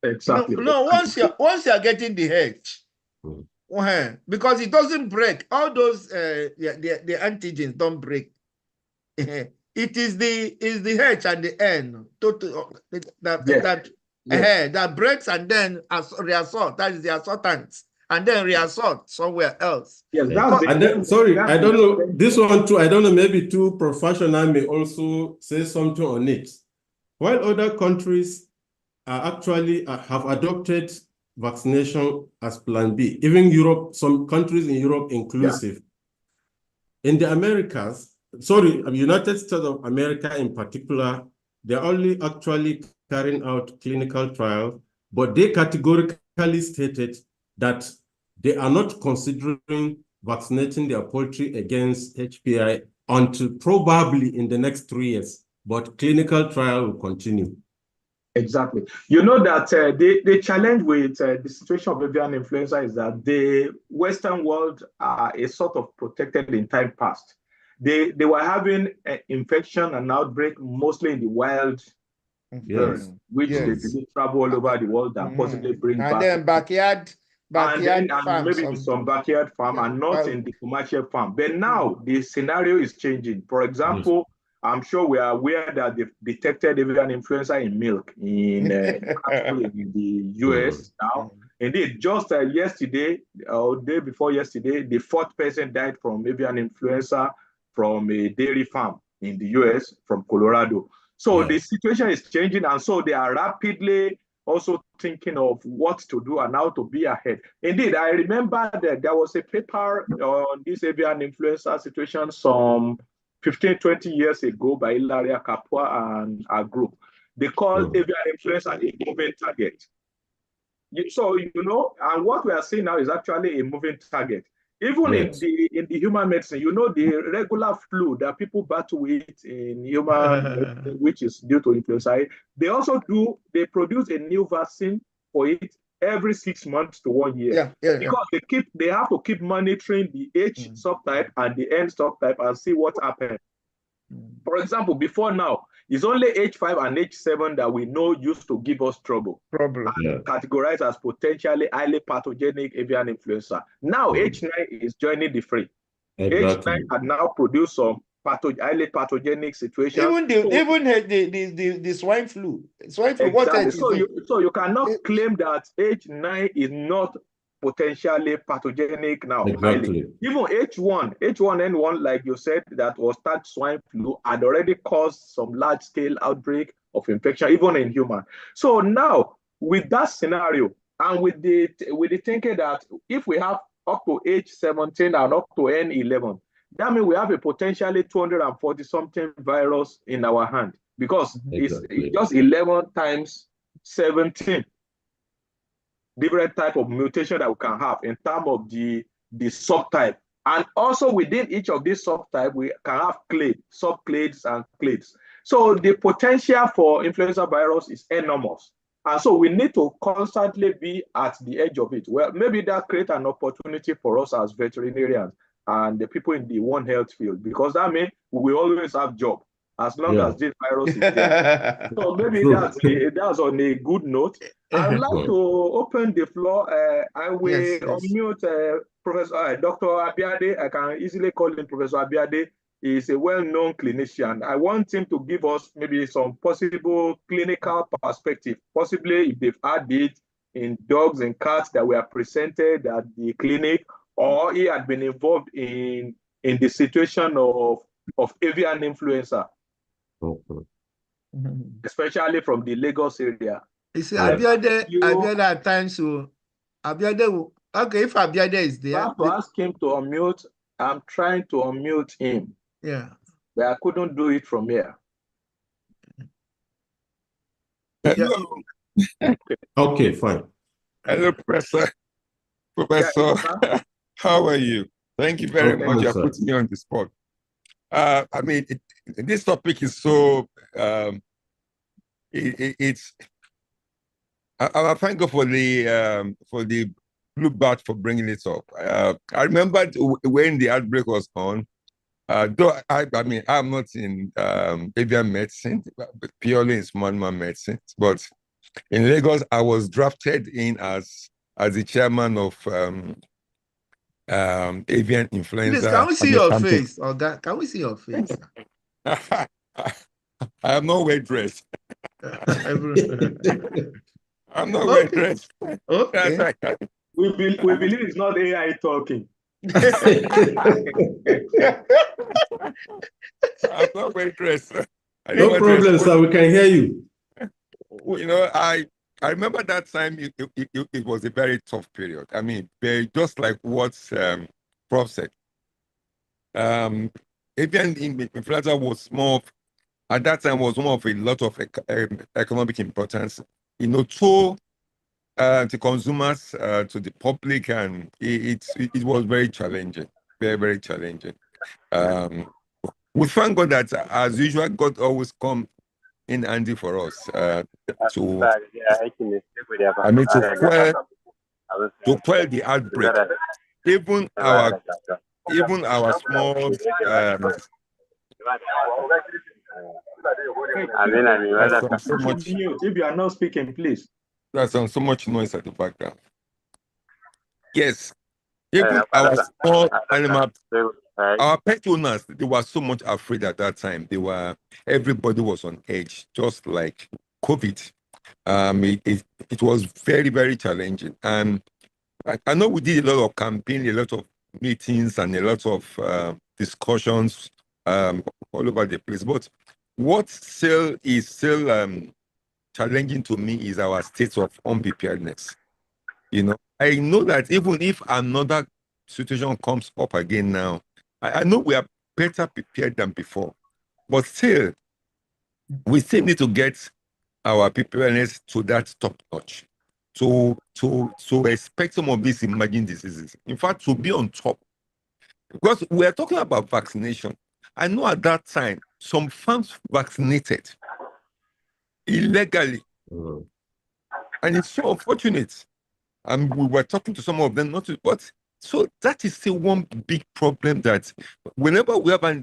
Exactly. No, once you're getting the H, because it doesn't break. All those the antigens don't break. it is the H and the N that breaks and then reassort. That is the assortant, and then reassort somewhere else. Yes, and then, sorry, I don't know this one too. I don't know. Maybe two professionals may also say something on it. While other countries are actually have adopted vaccination as Plan B, even Europe, some countries in Europe inclusive. In the Americas, United States of America in particular, they're only actually carrying out clinical trials, but they categorically stated that they are not considering vaccinating their poultry against HPI until probably in the next 3 years, but clinical trial will continue. Exactly. You know that the challenge with the situation of avian influenza is that the Western world is sort of protected in time past. They were having infection and outbreak mostly in the wild, which they did travel all over the world and possibly bring back. And then backyard and farm, maybe some backyard farm and not in the commercial farm. But now the scenario is changing. For example, I'm sure we are aware that they've detected avian influenza in milk in the US now. Indeed, just yesterday or day before yesterday, the 4th person died from avian influenza from a dairy farm in the US from Colorado. So the situation is changing, and so they are rapidly also thinking of what to do and how to be ahead. Indeed, I remember that there was a paper on this avian influenza situation some 15, 20 years ago by Ilaria Kapua and her group. They called avian influenza a moving target. So, you know, and what we are seeing now is actually a moving target. Even in the human medicine, you know, the regular flu that people battle with in human medicine, which is due to influenza, they produce a new vaccine for it every 6 months to 1 year. Because they have to keep monitoring the H subtype and the N subtype and see what happens. For example, before now, it's only H5 and H7 that we know used to give us trouble. Categorized as potentially highly pathogenic avian influenza. Now H9 is joining the fray. H9 had now produced some highly pathogenic situations. Even the swine flu. Exactly. What so you cannot claim that H9 is not potentially pathogenic now. Exactly. Even H1N1, like you said, that was that swine flu had already caused some large-scale outbreak of infection, even in human. So now, with that scenario, and with the thinking that if we have up to H17 and up to N11, that means we have a potentially 240-something virus in our hand, because it's just 11 times 17. Different type of mutation that we can have in terms of the subtype. And also within each of these subtypes, we can have clade, subclades, and clades. So the potential for influenza virus is enormous. And so we need to constantly be at the edge of it. Well, maybe that creates an opportunity for us as veterinarians and the people in the One Health field, because that means we will always have job as long as this virus is there. So maybe that's on a good note. I would like to open the floor. I will unmute Professor Dr. Abiade. I can easily call him Professor Abiade. He is a well-known clinician. I want him to give us maybe some possible clinical perspective, possibly if they've had it in dogs and cats that were presented at the clinic, or he had been involved in the situation of avian influenza. Especially from the Lagos area. You see, Abiade at times, so Abiade, okay, if Abiade is there. I have to ask him to unmute. I'm trying to unmute him. Yeah. But I couldn't do it from here. Hello. Okay, fine. Hello, Professor. Professor, how are you? Thank you very much for putting me on the spot. I mean, this topic is so, I thank God for the Blue Bat for bringing it up. I remember when the outbreak was on, though I'm not in avian medicine, but purely in small animal medicine. But in Lagos, I was drafted in as the chairman of avian influenza. Please, can we see your face? Can we see your face? I am not well dressed. I'm not well dressed. Okay. We believe it's not AI talking. I'm not well dressed. No problem, sir. We can hear you. You know, I remember that time it was a very tough period. I mean, just like what Prof said. Avian influenza was more at that time was more of a lot of economic importance. You know, to consumers, to the public, and it was very challenging, very challenging. We thank God that, as usual, God always come in handy for us to quell the outbreak. Even our small so much. If you are not speaking, please. There's so much noise at the background. Yes, even our small animal, our pet owners, they were so much afraid at that time. Everybody was on edge, just like COVID. It was very challenging, and I know we did a lot of campaign, a lot of meetings, and a lot of discussions all over the place. But what is still challenging to me is our state of unpreparedness. You know, I know that even if another situation comes up again now, I know we are better prepared than before, but still, we still need to get our preparedness to that top notch. To expect some of these emerging diseases. In fact, to be on top. Because we are talking about vaccination. I know at that time, some farms vaccinated illegally. And it's so unfortunate. And we were talking to some of them, but so that is still one big problem, that whenever we have a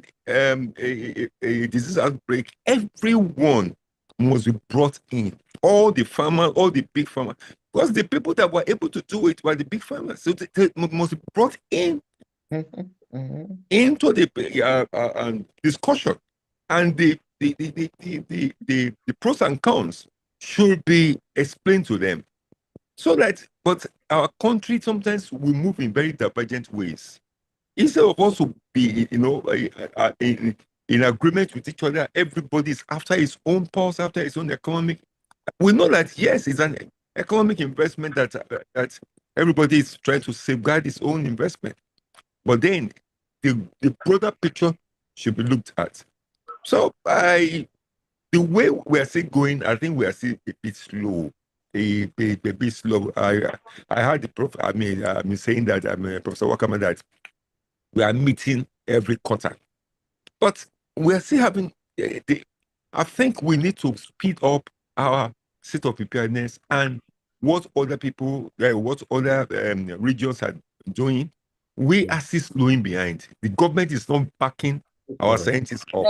disease outbreak, everyone must be brought in. All the farmers, all the big farmers, because the people that were able to do it were the big farmers. So they must be brought in into the discussion, and the pros and cons should be explained to them. So that, but our country sometimes we move in very divergent ways. Instead of us to be, in agreement with each other, everybody's after his own pulse, after his own economic. We know that yes, it's an economic investment that everybody is trying to safeguard his own investment. But then the broader picture should be looked at. So the way we are still going, I think we are still a bit slow. A bit slow. I heard the Prof. Saying that Professor Wakawa, that we are meeting every quarter, but we are still having. I think we need to speed up our state of preparedness and what other people, what other regions are doing. We are still slowing behind. The government is not backing our scientists up.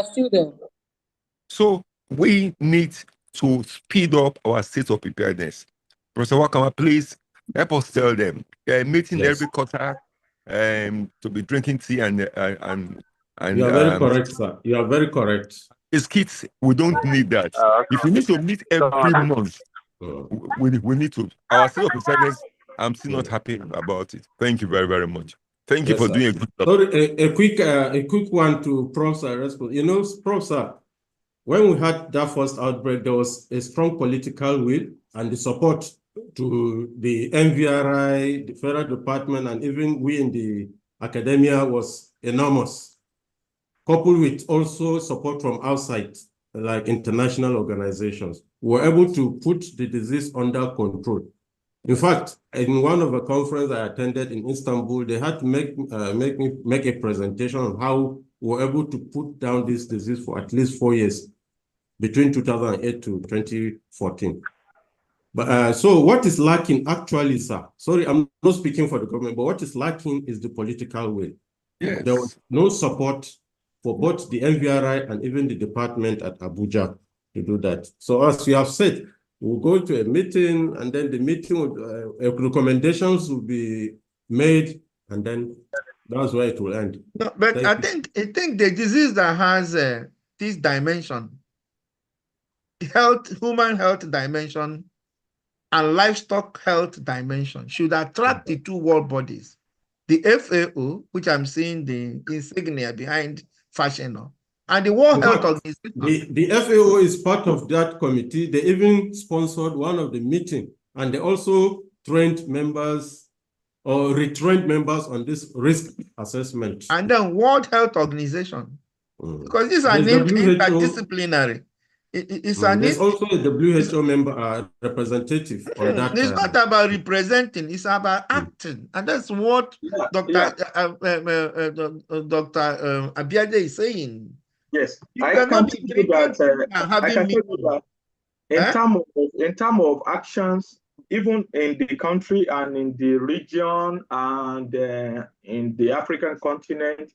So we need to speed up our state of preparedness. Professor Wakawa, please help us tell them. Meeting every quarter, to be drinking tea and you are very correct, sir. You are very correct. It's kids. We don't need that. If we need to meet every month, we need to. Our state of preparedness, I'm still not happy about it. Thank you very much. Thank you for doing a good job. Sorry, a quick one to Prof. Response. You know, Prof. Sir, when we had that first outbreak, there was a strong political will and the support to the NVRI, the federal department, and even we in the academia was enormous, coupled with also support from outside, like international organizations. We were able to put the disease under control. In fact, in one of the conferences I attended in Istanbul, they had to make me make a presentation on how we were able to put down this disease for at least 4 years, between 2008 to 2014. But so what is lacking actually, sir? Sorry, I'm not speaking for the government, but what is lacking is the political will. Yes. There was no support for both the NVRI and even the department at Abuja to do that. So as you have said, we'll go to a meeting, and then the meeting would, recommendations will be made, and then that's where it will end. No, but I think the disease that has this dimension, health, human health dimension, and livestock health dimension should attract the two world bodies. The FAO, which I'm seeing the insignia behind Fashioner, and the World Health Organization. The FAO is part of that committee. They even sponsored one of the meetings, and they also trained members or retrained members on this risk assessment. And then World Health Organization, because these are named interdisciplinary. There's also a WHO member representative on that. It's not about representing, it's about acting. And that's what Dr. Abiade is saying. Yes, I can tell you that in terms of actions, even in the country and in the region and in the African continent,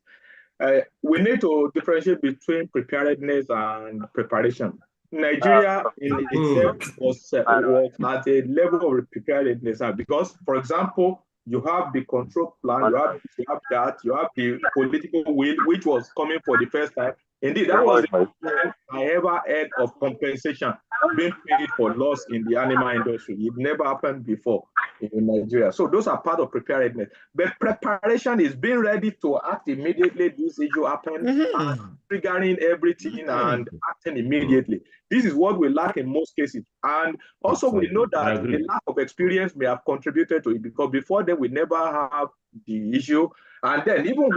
we need to differentiate between preparedness and preparation. Nigeria in itself was at a level of preparedness because, for example, you have the control plan, you have the political will, which was coming for the first time. Indeed, that was the first time I ever heard of compensation being paid for loss in the animal industry. It never happened before in Nigeria. So those are part of preparedness. But preparation is being ready to act immediately. This issue happened, triggering everything and acting immediately. This is what we lack in most cases. And also we know that the lack of experience may have contributed to it because before then we never have the issue. And then even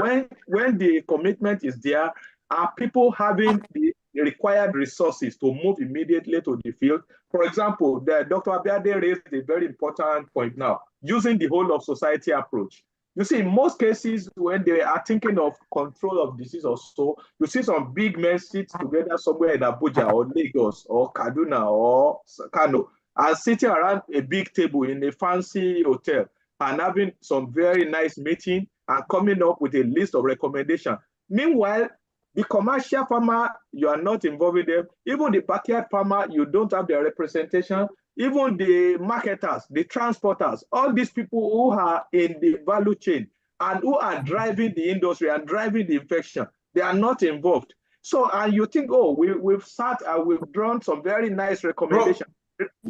when the commitment is there, are people having the required resources to move immediately to the field? For example, Dr. Abiade raised a very important point now, using the whole of society approach. You see, in most cases, when they are thinking of control of disease or so, you see some big men sit together somewhere in Abuja or Lagos or Kaduna or Kano and sitting around a big table in a fancy hotel and having some very nice meeting and coming up with a list of recommendations. Meanwhile, the commercial farmer, you are not involving them. Even the backyard farmer, you don't have their representation. Even the marketers, the transporters, all these people who are in the value chain and who are driving the industry and driving the infection, they are not involved. So, and you think, oh, we've sat and we've drawn some very nice recommendations.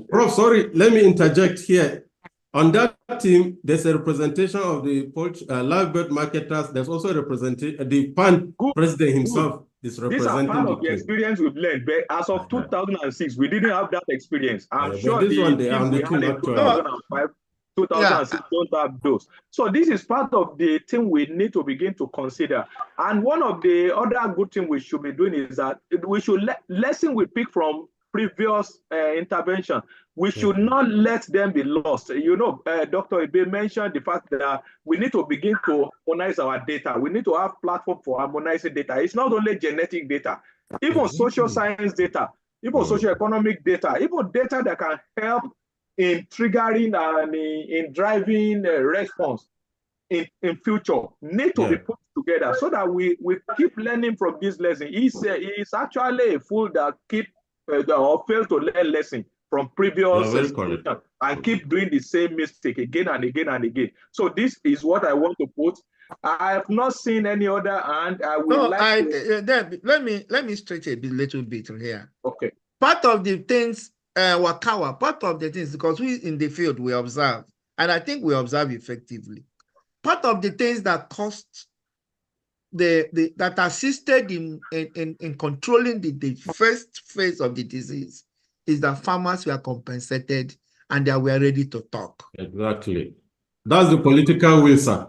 Prof, sorry, let me interject here. On that team, there's a representation of the live bird marketers. There's also a representation, the PAN president himself is representing. These are part of the experience we've learned, but as of 2006, we didn't have that experience. I'm sure this one, they are on the team in 2005, 2006 don't have those. So this is part of the thing we need to begin to consider. And one of the other good things we should be doing is that we should lesson we pick from previous intervention. We should not let them be lost. You know, Dr. Ibe mentioned the fact that we need to begin to harmonize our data. We need to have platform for harmonizing data. It's not only genetic data, even social science data, even socioeconomic data, even data that can help in triggering and in driving response in future need to be put together so that we keep learning from this lesson. It's actually a fool that keep or fail to learn lesson from previous and keep doing the same mistake again and again and again. So this is what I want to put. I have not seen any other, and I will let me stretch a little bit here. Okay. Part of the things, Wakawa, part of the things, because we in the field we observe, and I think we observe effectively. Part of the things that cost that assisted in controlling the first phase of the disease is that farmers were compensated and they were ready to talk. Exactly. That's the political will, sir.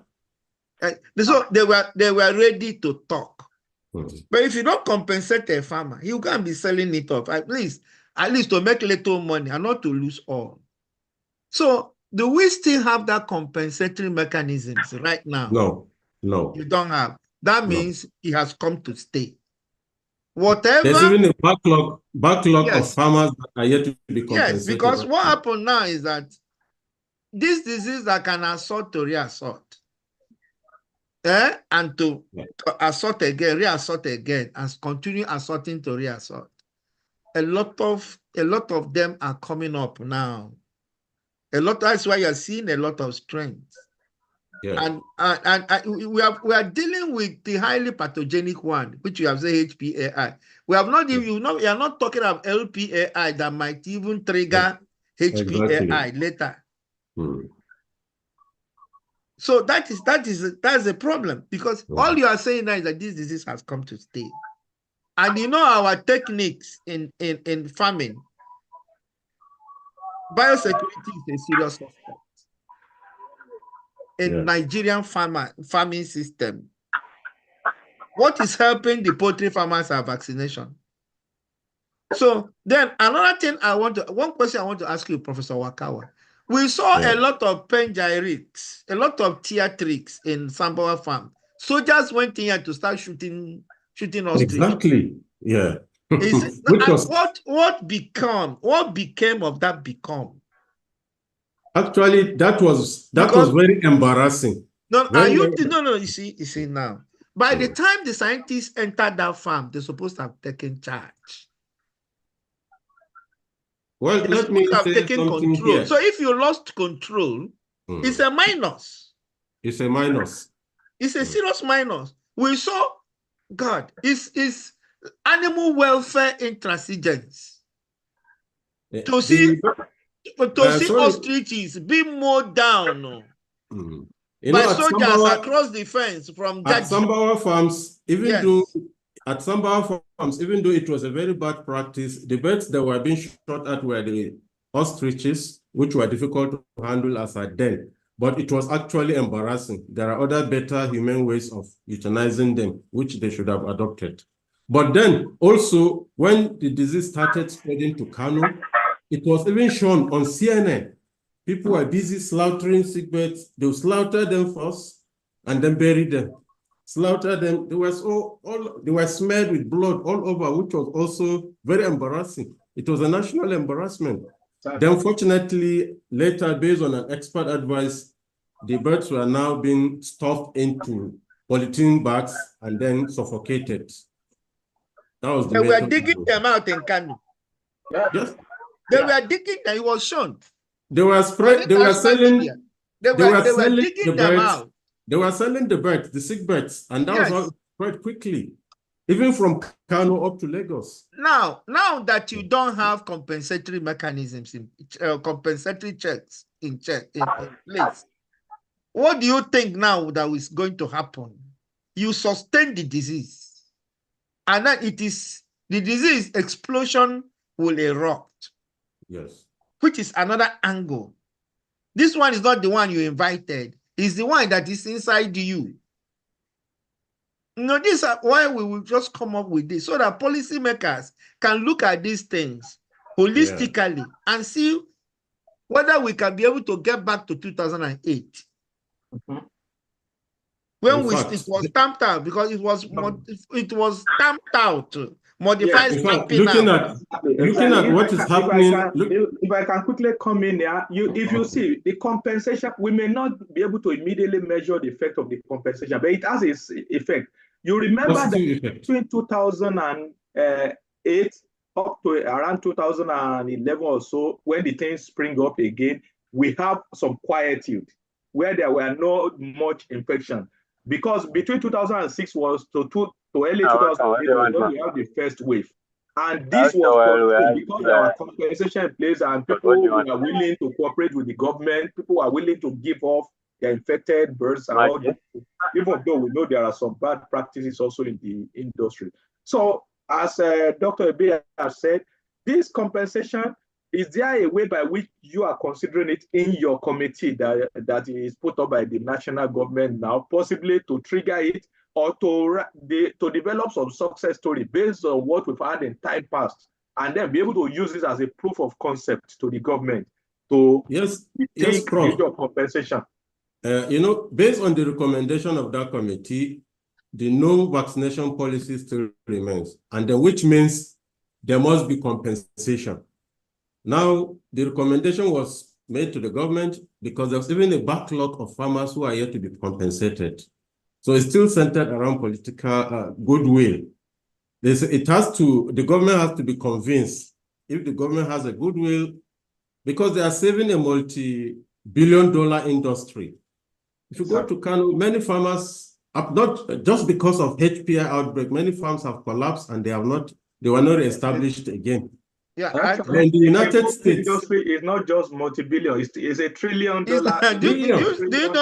So they were ready to talk. But if you don't compensate a farmer, you can't be selling it off, at least to make little money and not to lose all. So do we still have that compensatory mechanisms right now? No. You don't have. That means it has come to stay. Whatever. There's even a backlog of farmers that are yet to be compensated. Yes, because what happened now is that this disease that can assault to reassort, and to assort again, reassort again, and continue assaulting to reassort. A lot of them are coming up now. That's why you're seeing a lot of strength. Yeah. And we are dealing with the highly pathogenic one, which you have said HPAI. We have not even, we are not talking of LPAI that might even trigger HPAI later. So that's a problem, because all you are saying now is that this disease has come to stay. And you know our techniques in farming, biosecurity is a serious suspect in Nigerian farming system. What is helping the poultry farmers are vaccination. So then another thing one question I want to ask you, Professor Wakawa. We saw a lot of pengyrics, a lot of theatrics in Sambawa farm. Soldiers went in here to start shooting ostriches. Exactly. Yeah. What became of that become? Actually, that was very embarrassing. No, you see now. By the time the scientists entered that farm, they're supposed to have taken charge. Well, let me say something here. So if you lost control, it's a minus. It's a minus. It's a serious minus. We saw, God, is animal welfare intransigence. To see ostriches be mowed down by soldiers across the fence from at Sambawa farms, even though it was a very bad practice, the birds that were being shot at were the ostriches, which were difficult to handle as at then. But it was actually embarrassing. There are other better humane ways of euthanizing them, which they should have adopted. But then also, when the disease started spreading to Kano, it was even shown on CNN. People were busy slaughtering sick birds. They would slaughter them first and then bury them. Slaughter them. They were smeared with blood all over, which was also very embarrassing. It was a national embarrassment. Then, fortunately, later, based on an expert advice, the birds were now being stuffed into polythene bags and then suffocated. That was the They were digging them out in Kano. Yes. They were digging them. It was shown. They were selling digging them out. They were selling the birds, the sick birds, and that was all spread quickly, even from Kano up to Lagos. Now that you don't have compensatory mechanisms, compensatory checks in place, what do you think now that is going to happen? You sustain the disease, and then the disease explosion will erupt. Yes. Which is another angle. This one is not the one you invited. It's the one that is inside you. This is why we will just come up with this, so that policymakers can look at these things holistically and see whether we can be able to get back to 2008. When it was stamped out, because it was stamped out, modified stamping out. Looking at what is happening. If I can quickly come in there, if you see the compensation, we may not be able to immediately measure the effect of the compensation, but it has its effect. You remember that between 2008 up to around 2011 or so, when the things spring up again, we have some quietude where there were not much infection. Because between 2006 was to early 2008 when we have the first wave. And this was because there was compensation in place and people were willing to cooperate with the government, people were willing to give off their infected birds and all that, even though we know there are some bad practices also in the industry. So as Dr. Ebe has said, this compensation, is there a way by which you are considering it in your committee that is put up by the national government now, possibly to trigger it or to develop some success story based on what we've had in time past, and then be able to use this as a proof of concept to the government to take major compensation? Based on the recommendation of that committee, the no vaccination policy still remains, and then which means there must be compensation. Now, the recommendation was made to the government because there's even a backlog of farmers who are yet to be compensated. So it's still centered around political goodwill. The government has to be convinced. If the government has a goodwill, because they are saving a multi-billion-dollar industry, If you go to Kano, many farmers, not just because of HPI outbreak, many farms have collapsed and they were not established again. Yeah, Actually, in the United States, industry is not just multi-billion; it's a $1 trillion. do you know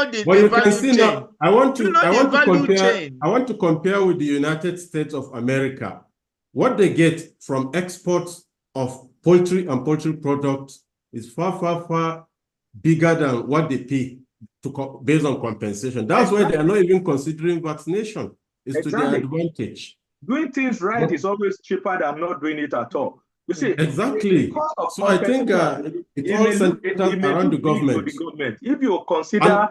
the but you value can see chain? now. I want You know the to value compare. chain. I want to compare with the United States of America. What they get from exports of poultry and poultry products is far, far, far bigger than what they pay based on compensation. That's why they are not even considering vaccination. It's to their advantage. Doing things right is always cheaper than not doing it at all. You see, exactly. So I think it all centers around the government. If you consider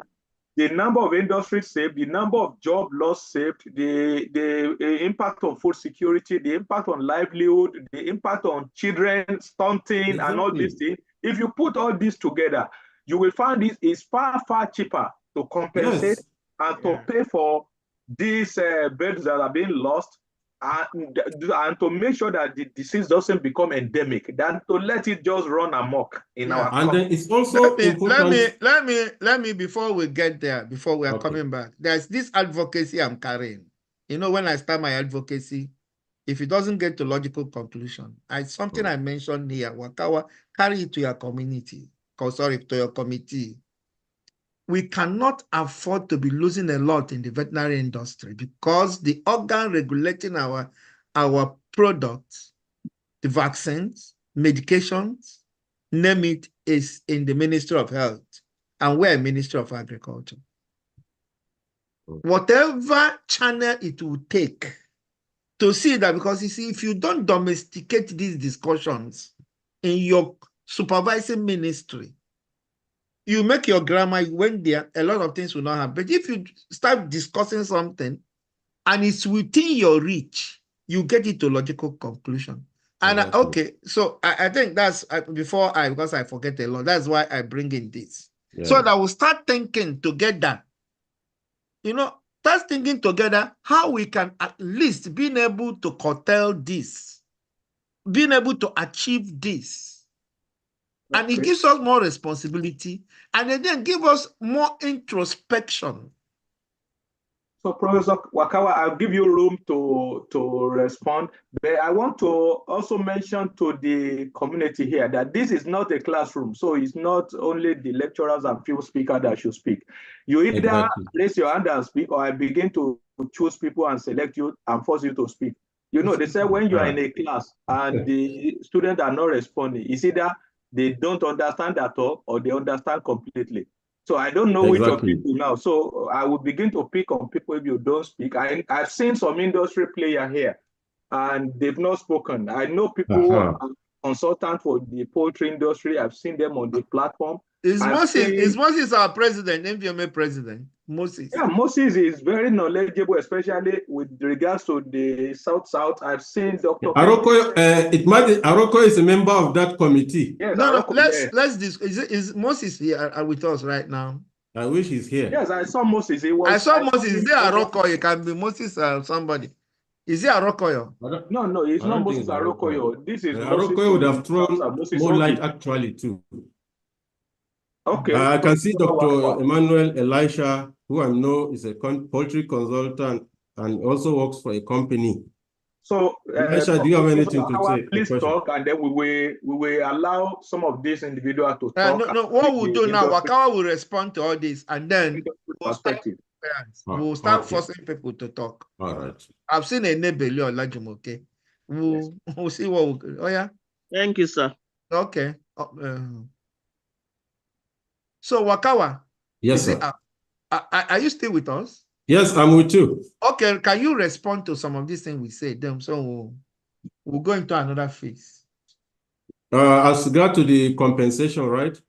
the number of industries saved, the number of job loss saved, the impact on food security, the impact on livelihood, the impact on children stunting, and all these things, if you put all this together, you will find this is far, far cheaper to compensate and to pay for these birds that are being lost, and to make sure that the disease doesn't become endemic, than to let it just run amok in our country. And then it's also important. Let me before we get there, before we are coming back, there's this advocacy I'm carrying. You know, when I start my advocacy, if it doesn't get to logical conclusion, something I mentioned here, Wakawa, carry it to your community, to your committee. We cannot afford to be losing a lot in the veterinary industry because the organ regulating our products, the vaccines, medications, name it, is in the Ministry of Health, and we're Ministry of Agriculture. Whatever channel it will take to see that, because you see, if you don't domesticate these discussions in your supervising ministry, you make your grammar when there, a lot of things will not happen. But if you start discussing something and it's within your reach, you get it to logical conclusion. And okay, so I think that's because I forget a lot. That's why I bring in this. So that we'll start thinking together. You know, start thinking together how we can at least being able to curtail this, being able to achieve this. And it gives us more responsibility, and it then give us more introspection. So, Professor Wakawa, I'll give you room to respond, but I want to also mention to the community here that this is not a classroom, so it's not only the lecturers and few speakers that should speak. You either raise your hand and speak, or I begin to choose people and select you and force you to speak. You know, they say when you are in a class and the students are not responding, it's either they don't understand at all or they understand completely. So I don't know which of people now. So I will begin to pick on people if you don't speak. I've seen some industry player here and they've not spoken. I know people who are consultants for the poultry industry. I've seen them on the platform. Is Moses our president, MVMA president? Moses. Yeah, Moses is very knowledgeable, especially with regards to the South. I've seen Dr. Aroko, Aroko is a member of that committee. Yes, no, let's is Moses here with us right now? I wish he's here. Yes, I saw Moses. I saw Moses. Is there Aroko? It can be Moses or somebody. Is it Arokoyo? No, it's not Moses Arokoyo. This is Arokoyo would have thrown more light actually too. Okay. I can see Dr. Emmanuel Elisha, who I know is a poultry consultant and also works for a company. So, Elisha, do you have anything to say? Please talk, and then we will allow some of these individuals to talk. No, what we'll do now, Wakawa will respond to all this, and then we'll start forcing people to talk. All right. I've seen a Nebeli or Lajumoke. We'll see what we'll. Oh, yeah. Thank you, sir. Okay. So, Wakawa. Yes, sir. Are you still with us? Yes, I'm with you. Okay, can you respond to some of these things we said? So we'll go into another phase. As regard to the compensation, right?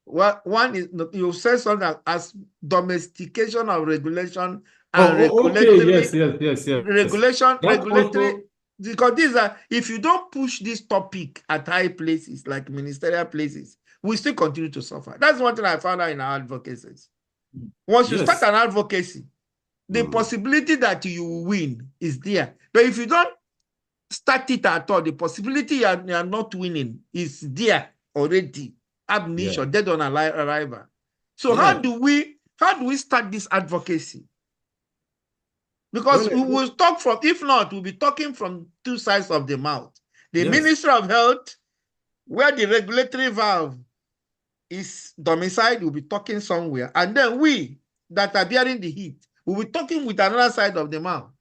Well, one is you said something as domestication of regulation and regulatory. Okay, yes. Regulatory. Because these are, if you don't push this topic at high places like ministerial places, we still continue to suffer. That's one thing I found out in our advocacies. Once you start an advocacy, the possibility that you win is there. But if you don't start it at all, the possibility you are not winning is there already. Ab initio, dead on arrival. So how do we How do we start this advocacy? Because we will talk from, if not, we'll be talking from two sides of the mouth. The Ministry of Health, where the regulatory valve is domiciled, will be talking somewhere. And then we that are bearing the heat will be talking with another side of the mouth.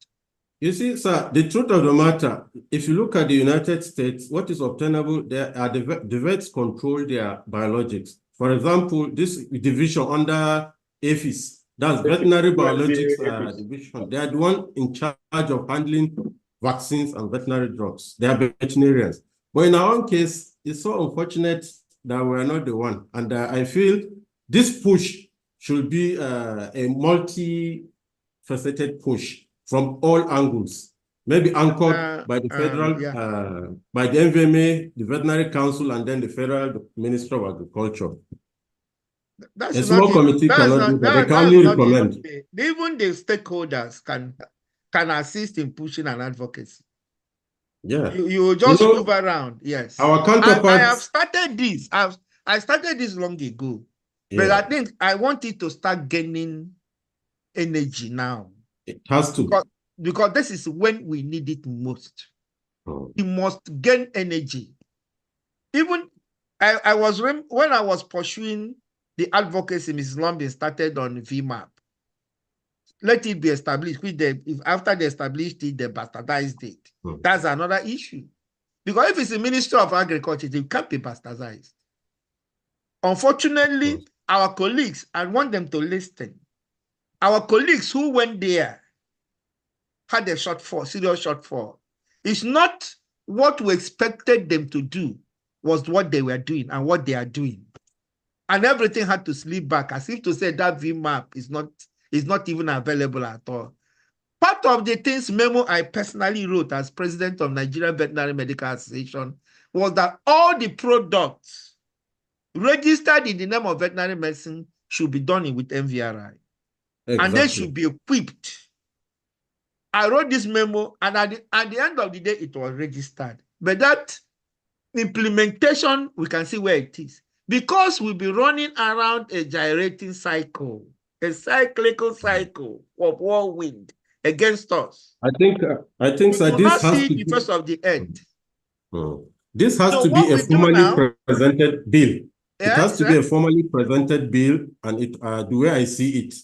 You see, sir, the truth of the matter, if you look at the United States, what is obtainable, there are the vets control their biologics. For example, this division under APHIS, that's Veterinary Biologics Division. They are the one in charge of handling vaccines and veterinary drugs. They are veterinarians. But in our own case, it's so unfortunate that we are not the one. And I feel this push should be a multi-faceted push from all angles, maybe anchored by the federal, by the MVMA, the Veterinary Council, and then the Federal Ministry of Agriculture. That's a small committee cannot do that. They can only recommend. Even the stakeholders can assist in pushing an advocacy. Yeah. You just move around. Yes. Our counterparts. I have started this. I started this long ago. But I think I want it to start gaining energy now. It has to. Because this is when we need it most. We must gain energy. Even when I was pursuing the advocacy, Mrs. Lombin started on VMAP. Let it be established. After they established it, they bastardized it. That's another issue. Because if it's the Ministry of Agriculture, it can't be bastardized. Unfortunately, our colleagues, I want them to listen. Our colleagues who went there had a shortfall, serious shortfall. It's not what we expected them to do was what they were doing and what they are doing. And everything had to slip back as if to say that VMAP is not even available at all. Part of the things memo I personally wrote as president of Nigerian Veterinary Medical Association was that all the products registered in the name of veterinary medicine should be done with MVRI. Exactly. And they should be equipped. I wrote this memo, and at the end of the day, it was registered. But that implementation, we can see where it is. Because we'll be running around a gyrating cycle, a cyclical cycle of whirlwind against us. I think so. This has to be the first of the end. This has to be a formally presented bill. It has to be a formally presented bill, and the way I see it.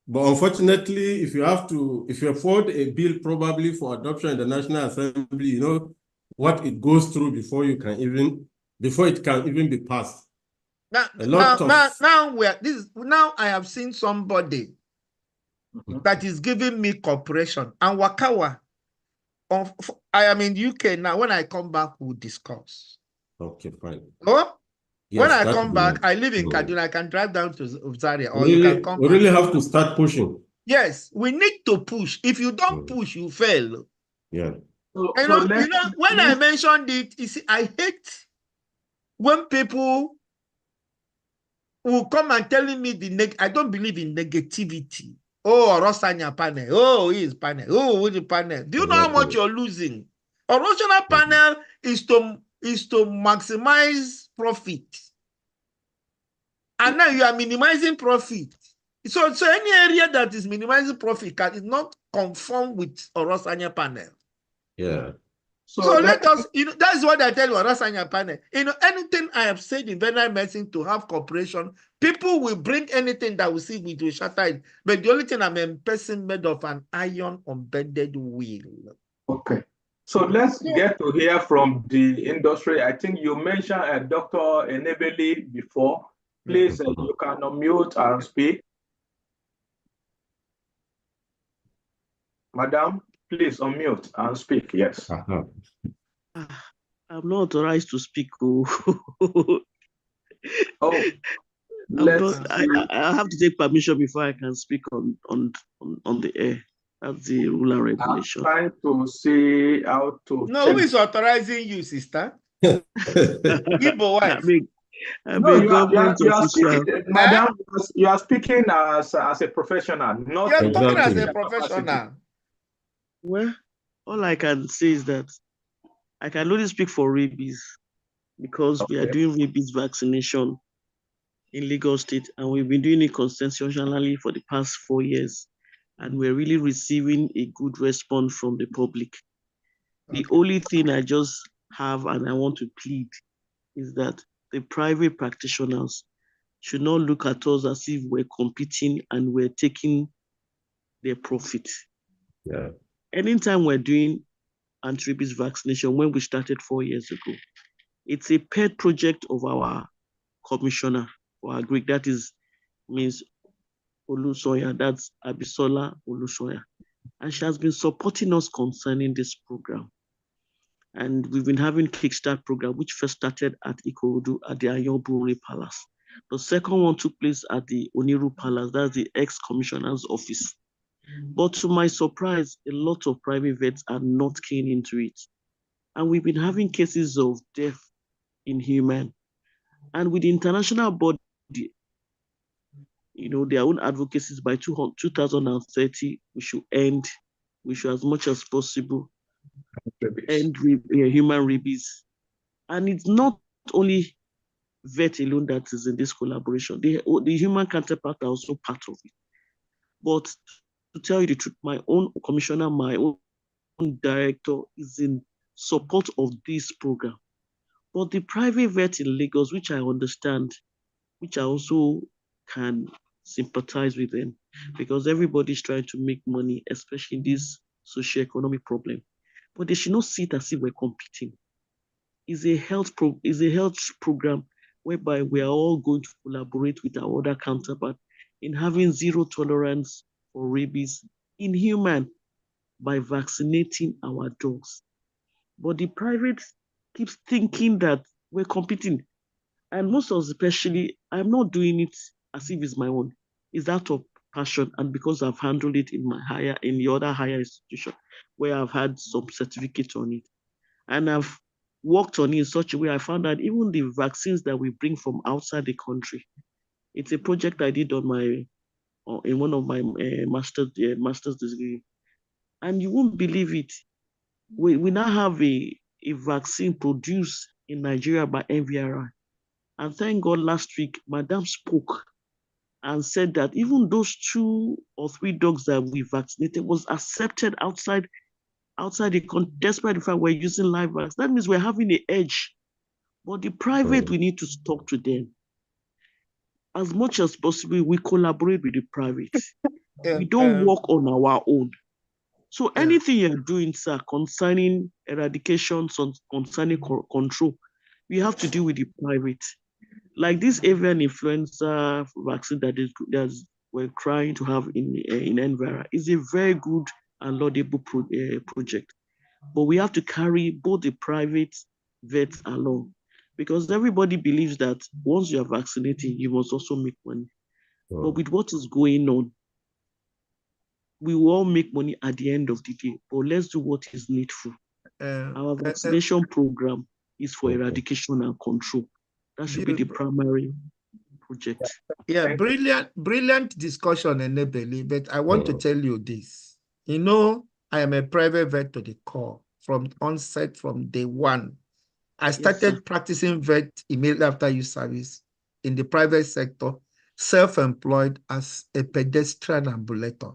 But unfortunately, if you afford a bill probably for adoption in the National Assembly, you know what it goes through before it can even be passed. Now I have seen somebody that is giving me cooperation. And Wakawa, I am in the UK now. When I come back, we'll discuss. Okay, fine. Oh? Yes, when I come back, I live in Kaduna. I can drive down to Zaria, or you can come. We really have to start pushing. Yes, we need to push. If you don't push, you fail. Yeah. When I mentioned it, you see, I hate when people will come and telling me I don't believe in negativity. Oh, Rosanya panel. Oh, he is panel. Oh, who's the panel? Do you know how much you're losing? Original panel is to maximize profit. And now you are minimizing profit. So any area that is minimizing profit is not conform with Orosanya panel. Yeah. So let us, that's what I tell you, Orosanya panel. Anything I have said in veterinary medicine to have cooperation, people will bring anything that we see we will shatter it. But the only thing I'm a person made of an iron embedded wheel. Okay. So let's get to hear from the industry. I think you mentioned Dr. Enebeli before. Please, you can unmute and speak. Madam, please unmute and speak. Yes. I'm not authorized to speak. Oh, I have to take permission before I can speak on the air. That's the rule and regulation. I'm trying to see how to. No, who is authorizing you, sister? Igbo wife. Madam, you are speaking as a professional, not you're talking as a professional. Well, all I can say is that I can only speak for rabies because we are doing rabies vaccination in Lagos State, and we've been doing it consistently for the past 4 years, and we're really receiving a good response from the public. The only thing I just have and I want to plead is that the private practitioners should not look at us as if we're competing and we're taking their profit. Yeah. Anytime we're doing anti-rabies vaccination, when we started 4 years ago, it's a pet project of our commissioner for Agric, that is Ms. Olusoya, that's Abisola Olusoya. And she has been supporting us concerning this program. And we've been having Kickstart program, which first started at Ikorodu at the Ayobure Palace. The second one took place at the Oniru Palace, that's the ex-commissioner's office. But to my surprise, a lot of private vets are not keen into it. And we've been having cases of death in human. And with the international body, their own advocacies by 2030, we should as much as possible, end human rabies. And it's not only vet alone that is in this collaboration. The human counterpart are also part of it. But to tell you the truth, my own commissioner, my own director is in support of this program. But the private vet in Lagos, which I understand, which I also can sympathize with them, because everybody's trying to make money, especially in this socioeconomic problem. But they should not see it as if we're competing. It's a health program whereby we are all going to collaborate with our other counterpart in having zero tolerance for rabies in human by vaccinating our dogs. But the private keeps thinking that we're competing. And most especially, I'm not doing it as if it's my own. It's out of passion and because I've handled it in the other higher institution where I've had some certificate on it. And I've worked on it in such a way I found that even the vaccines that we bring from outside the country, it's a project I did in one of my master's degree. And you won't believe it. We now have a vaccine produced in Nigeria by NVRI. And thank God last week, Madam spoke and said that even those 2 or 3 dogs that we vaccinated was accepted outside the country, despite the fact we're using live vaccines. That means we're having an edge. But the private, we need to talk to them. As much as possible, we collaborate with the private. We don't work on our own. So anything you're doing, sir, concerning eradication, concerning control, we have to deal with the private. Like this avian influenza vaccine that we're trying to have in Envira is a very good and laudable project. But we have to carry both the private vets along because everybody believes that once you are vaccinated, you must also make money. But with what is going on, we will all make money at the end of the day, but let's do what is needful. Our vaccination program is for eradication and control. That should be the primary project. Yeah, brilliant discussion, Enebeli, but I want to tell you this. I am a private vet to the core from onset, from day one. I started practicing vet immediately after youth service in the private sector, self-employed as a pedestrian ambulator.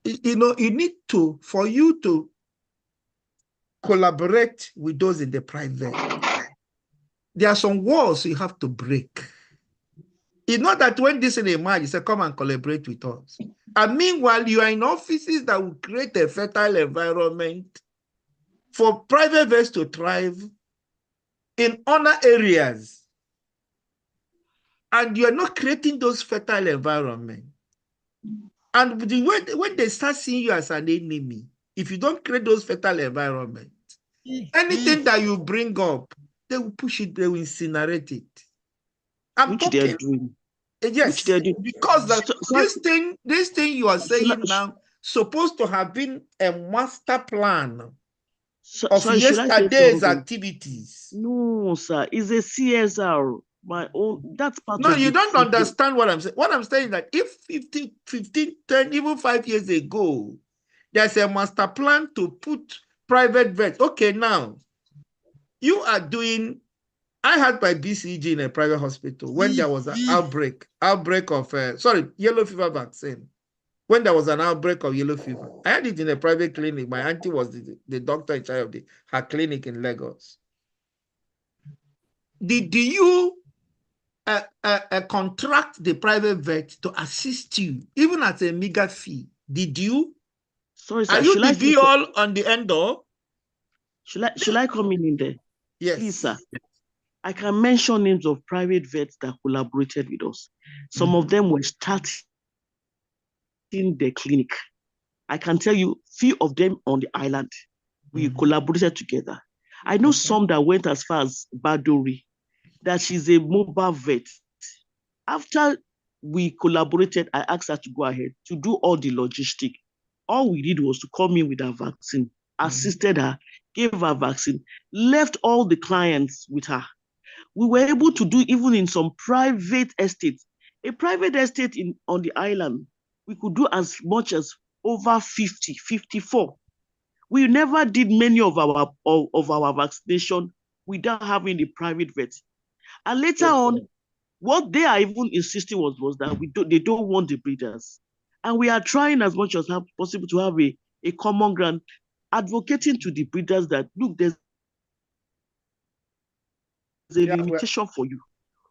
You need to, for you to collaborate with those in the private, there are some walls you have to break. It's not that when this in a mind, you say, come and collaborate with us. And meanwhile, you are in offices that will create a fertile environment for private vets to thrive in other areas. And you're not creating those fertile environments. And when they start seeing you as an enemy, if you don't create those fertile environments, anything that you bring up, they will push it, they will incinerate it. Which they are doing. Yes, because this thing you are saying now supposed to have been a master plan of yesterday's activities. No, sir, it's a CSR. My own, that's part no, of you don't understand what I'm saying. What I'm saying is that if 15, 10, even 5 years ago, there's a master plan to put private vets. Okay, now, you are doing I had my BCG in a private hospital when there was an outbreak of, yellow fever vaccine. When there was an outbreak of yellow fever, I had it in a private clinic. My auntie was the doctor in charge of her clinic in Lagos. Did you contract the private vet to assist you, even at a meager fee? Did you? Sorry, sir. Are you the be all on the end all? Should I come in there? Yes. Please, sir. I can mention names of private vets that collaborated with us. Some of them were starting the clinic. I can tell you, few of them on the island, we collaborated together. I know some that went as far as Badori, that she's a mobile vet. After we collaborated, I asked her to go ahead to do all the logistic. All we did was to come in with our vaccine, assisted her, gave her vaccine, left all the clients with her. We were able to do even in some private estates. A private estate on the island, we could do as much as over 50, 54. We never did many of our vaccination without having the private vet. And later on, what they are even insisting was that they don't want the breeders. And we are trying as much as possible to have a common ground, advocating to the breeders that, look, there's a limitation for you.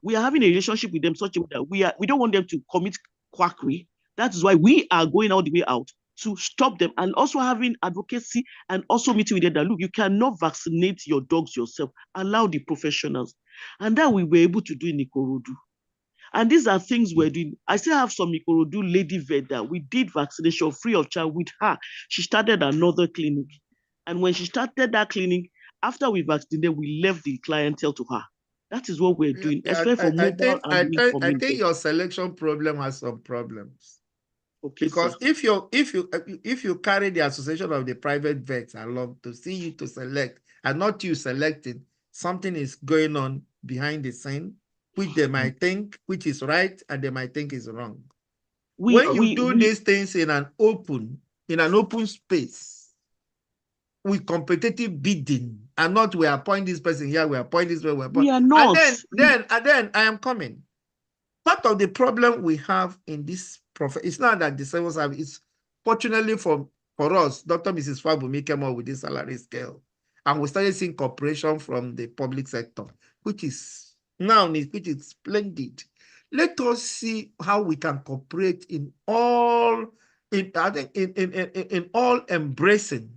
We are having a relationship with them such that we don't want them to commit quackery. That is why we are going all the way out to stop them, and also having advocacy and also meeting with them that, look, you cannot vaccinate your dogs yourself. Allow the professionals. And that we were able to do in Ikorodu. And these are things we're doing. I still have some Ikorodu lady vet that we did vaccination free of charge with her. She started another clinic. And when she started that clinic, after we vaccinated, we left the clientele to her. That is what we're doing, especially for mobile and I think your selection problem has some problems. Okay, because sir. if you carry the association of the private vets along to see you to select and not you selecting, something is going on behind the scene, which they might think which is right and they might think is wrong. When you do these things in an open space with competitive bidding, and not we appoint this person here, we appoint this way, we appoint. We are not. And then I am coming. Part of the problem we have in this it's not that the civil service, it's fortunately for us, Dr. Mrs. Fabumi came up with this salary scale. And we started seeing cooperation from the public sector, which is splendid. Let us see how we can cooperate in all embracing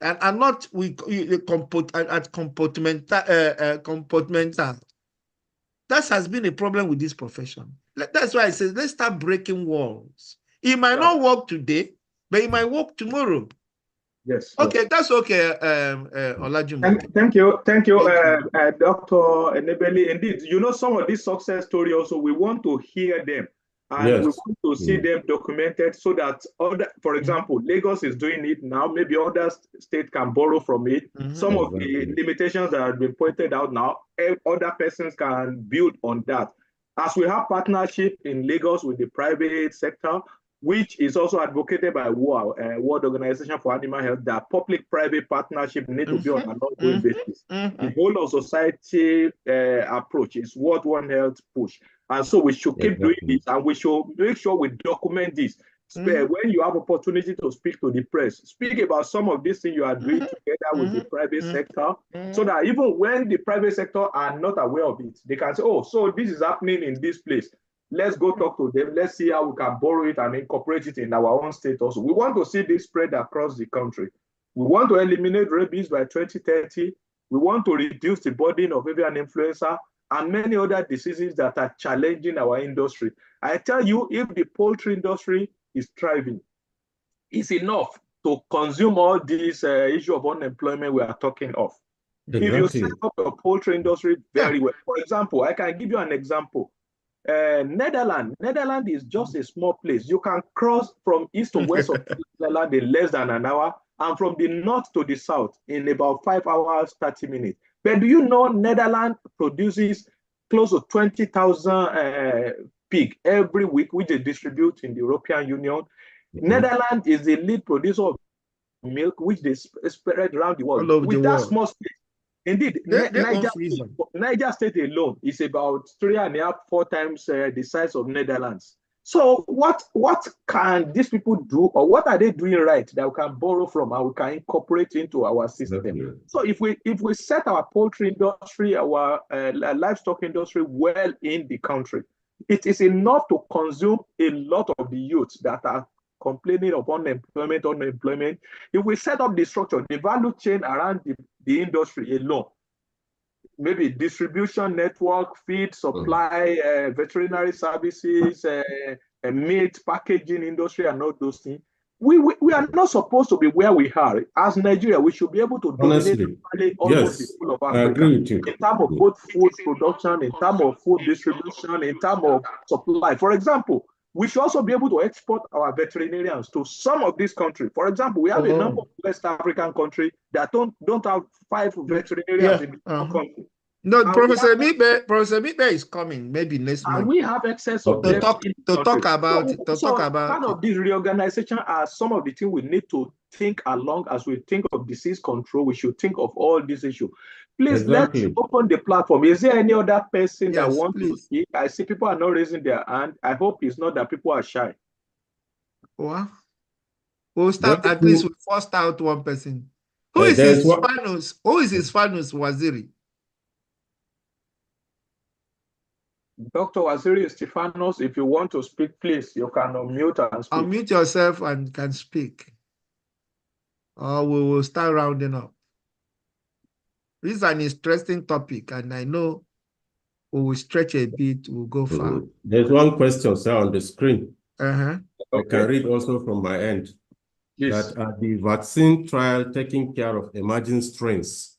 and not comportmental. That has been a problem with this profession. That's why I say let's start breaking walls. It might not work today, but it might work tomorrow. Yes. Okay, that's okay, Olajun. Thank you, Dr. Enebeli. Indeed, some of these success stories also, we want to hear them. And we want to see them documented so that for example, Lagos is doing it now. Maybe other states can borrow from it. Some of the limitations that have been pointed out now, other persons can build on that. As we have partnership in Lagos with the private sector, which is also advocated by World Organization for Animal Health, that public-private partnership need to be on an ongoing basis. The whole of society approach is what One Health push. And so we should keep doing this, and we should make sure we document this. When you have opportunity to speak to the press, speak about some of these things you are doing together with the private sector, so that even when the private sector are not aware of it, they can say, oh, so this is happening in this place. Let's go talk to them. Let's see how we can borrow it and incorporate it in our own state also. We want to see this spread across the country. We want to eliminate rabies by 2030. We want to reduce the burden of avian influenza and many other diseases that are challenging our industry. I tell you, if the poultry industry is thriving, it's enough to consume all these issue of unemployment we are talking of. If you set up a poultry industry very well, for example, I can give you an example. Netherlands is just a small place. You can cross from east to west of Netherlands in less than an hour, and from the north to the south in about 5 hours, 30 minutes. But do you know Netherlands produces close to 20,000 pig every week, which they distribute in the European Union? Netherlands is the lead producer of milk, which they spread around the world. With that small space, Indeed, Niger State alone is about 3.5, 4 times the size of Netherlands. So what can these people do, or what are they doing right that we can borrow from and we can incorporate into our system? Definitely. So if we set our poultry industry, our livestock industry well in the country, it is enough to consume a lot of the youth that are complaining of unemployment. If we set up the structure, the value chain around the industry alone, maybe distribution network, feed supply, veterinary services, meat packaging industry, and all those things, we are not supposed to be where we are. As Nigeria, we should be able to dominate almost the whole of Africa in terms of both food production, in terms of food distribution, in terms of supply. For example, we should also be able to export our veterinarians to some of these countries. For example, we have a number of West African countries that don't have 5 veterinarians in the country. No, Professor Mibe is coming maybe next month. And we have excess of to talk about it. Part of this reorganization are some of the things we need to think along as we think of disease control. We should think of all these issues. Please, let's open the platform. Is there any other person that wants to speak? I see people are not raising their hand. I hope it's not that people are shy. Well, we'll start at least we first out one person. Who is Hispanus? Who is Hispanus Waziri? Dr. Waziri Stefanos, if you want to speak, please, you can unmute and speak. Unmute yourself and can speak. Or we will start rounding up. This is an interesting topic, and I know we will stretch a bit, we'll go far. There's one question, sir, on the screen. I can read also from my end. Yes. That the vaccine trial taking care of emerging strains.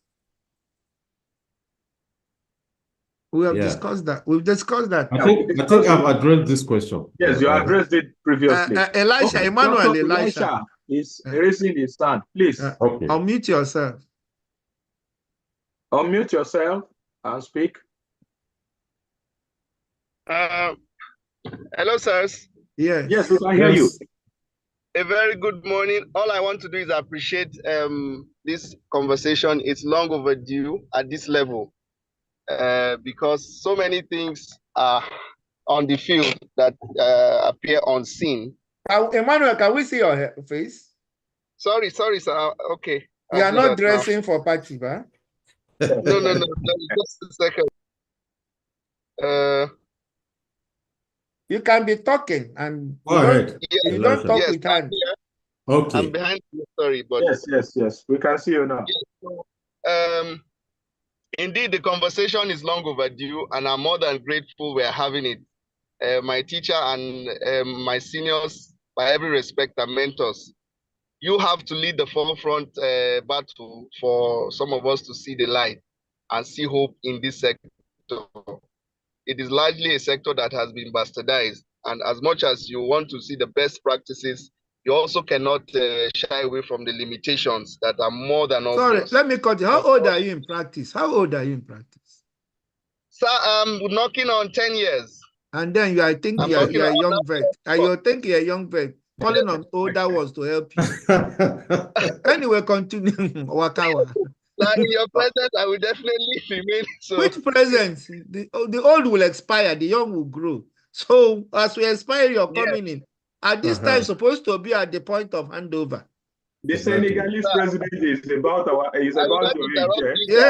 We have discussed that. We've discussed that. I think I've addressed this question. Yes, you addressed it previously. Emmanuel Elisha is raising his hand. Please. Unmute yourself. Unmute yourself and speak. Hello, sirs. Yes, we can hear you. A very good morning. All I want to do is appreciate this conversation. It's long overdue at this level. Because so many things are on the field that appear unseen. Emmanuel, can we see your face? Sorry, sir. Okay. You are not dressing for party, huh? No. Just a second. You can be talking and you don't talk with hands. Okay. I'm behind you, sorry, but yes. We can see you now. Yes, indeed, the conversation is long overdue, and I'm more than grateful we're having it. My teacher and my seniors, by every respect, are mentors. You have to lead the forefront battle for some of us to see the light and see hope in this sector. It is largely a sector that has been bastardized, and as much as you want to see the best practices, you also cannot shy away from the limitations that are more than obvious. Sorry, let me cut you. How old are you in practice? Sir, I'm knocking on 10 years. And then you are thinking you're a young vet. You think you're a young vet, calling on older ones to help you. Anyway, continue. Wakawa. Like in your presence, I will definitely remain so. Which presence? The old will expire, the young will grow. So as we expire, you're coming in. At this time, supposed to be at the point of handover. The Senegalese president is about your age.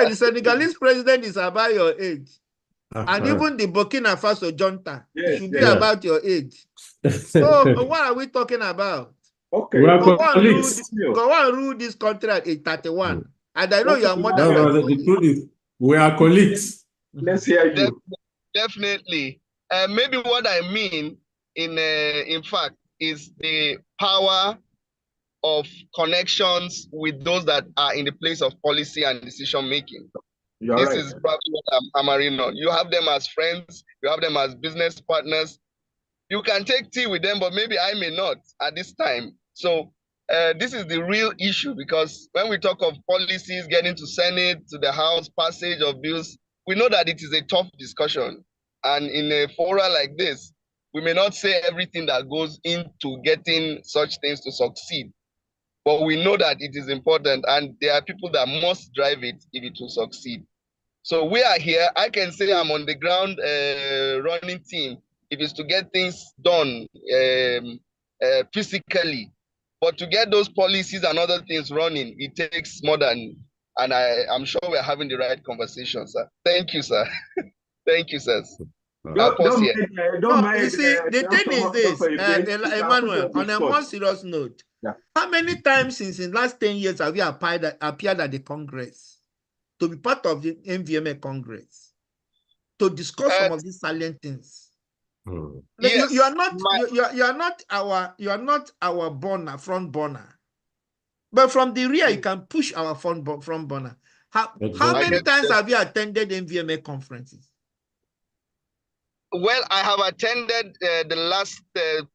The Senegalese president is about your age. And even the Burkina Faso junta should be about your age. So what are we talking about? Okay. Go on rule this country at age 31. And I know you are more than the truth is, we are colleagues. Let's hear you. Definitely. Maybe what I mean in fact, is the power of connections with those that are in the place of policy and decision making. This is probably what I'm hammering on. You have them as friends, you have them as business partners. You can take tea with them, but maybe I may not at this time. So this is the real issue, because when we talk of policies getting to Senate, to the House, passage of bills, we know that it is a tough discussion. And in a forum like this, we may not say everything that goes into getting such things to succeed. but we know that it is important, and there are people that must drive it if it will succeed. So we are here. I can say I'm on the ground running team if it's to get things done physically. But to get those policies and other things running, it takes more than, and I'm sure we're having the right conversation, sir. Thank you, sir. Thank you, sir. Don't mind, You see, the thing is this, Emmanuel, on a more serious note, how many times since in the last 10 years have you appeared at the Congress to be part of the MVMA Congress to discuss some of these salient things? Yes, you are not our front burner, but from the rear you can push our front burner. How many times have you attended MVMA conferences? Well, I have attended the last 3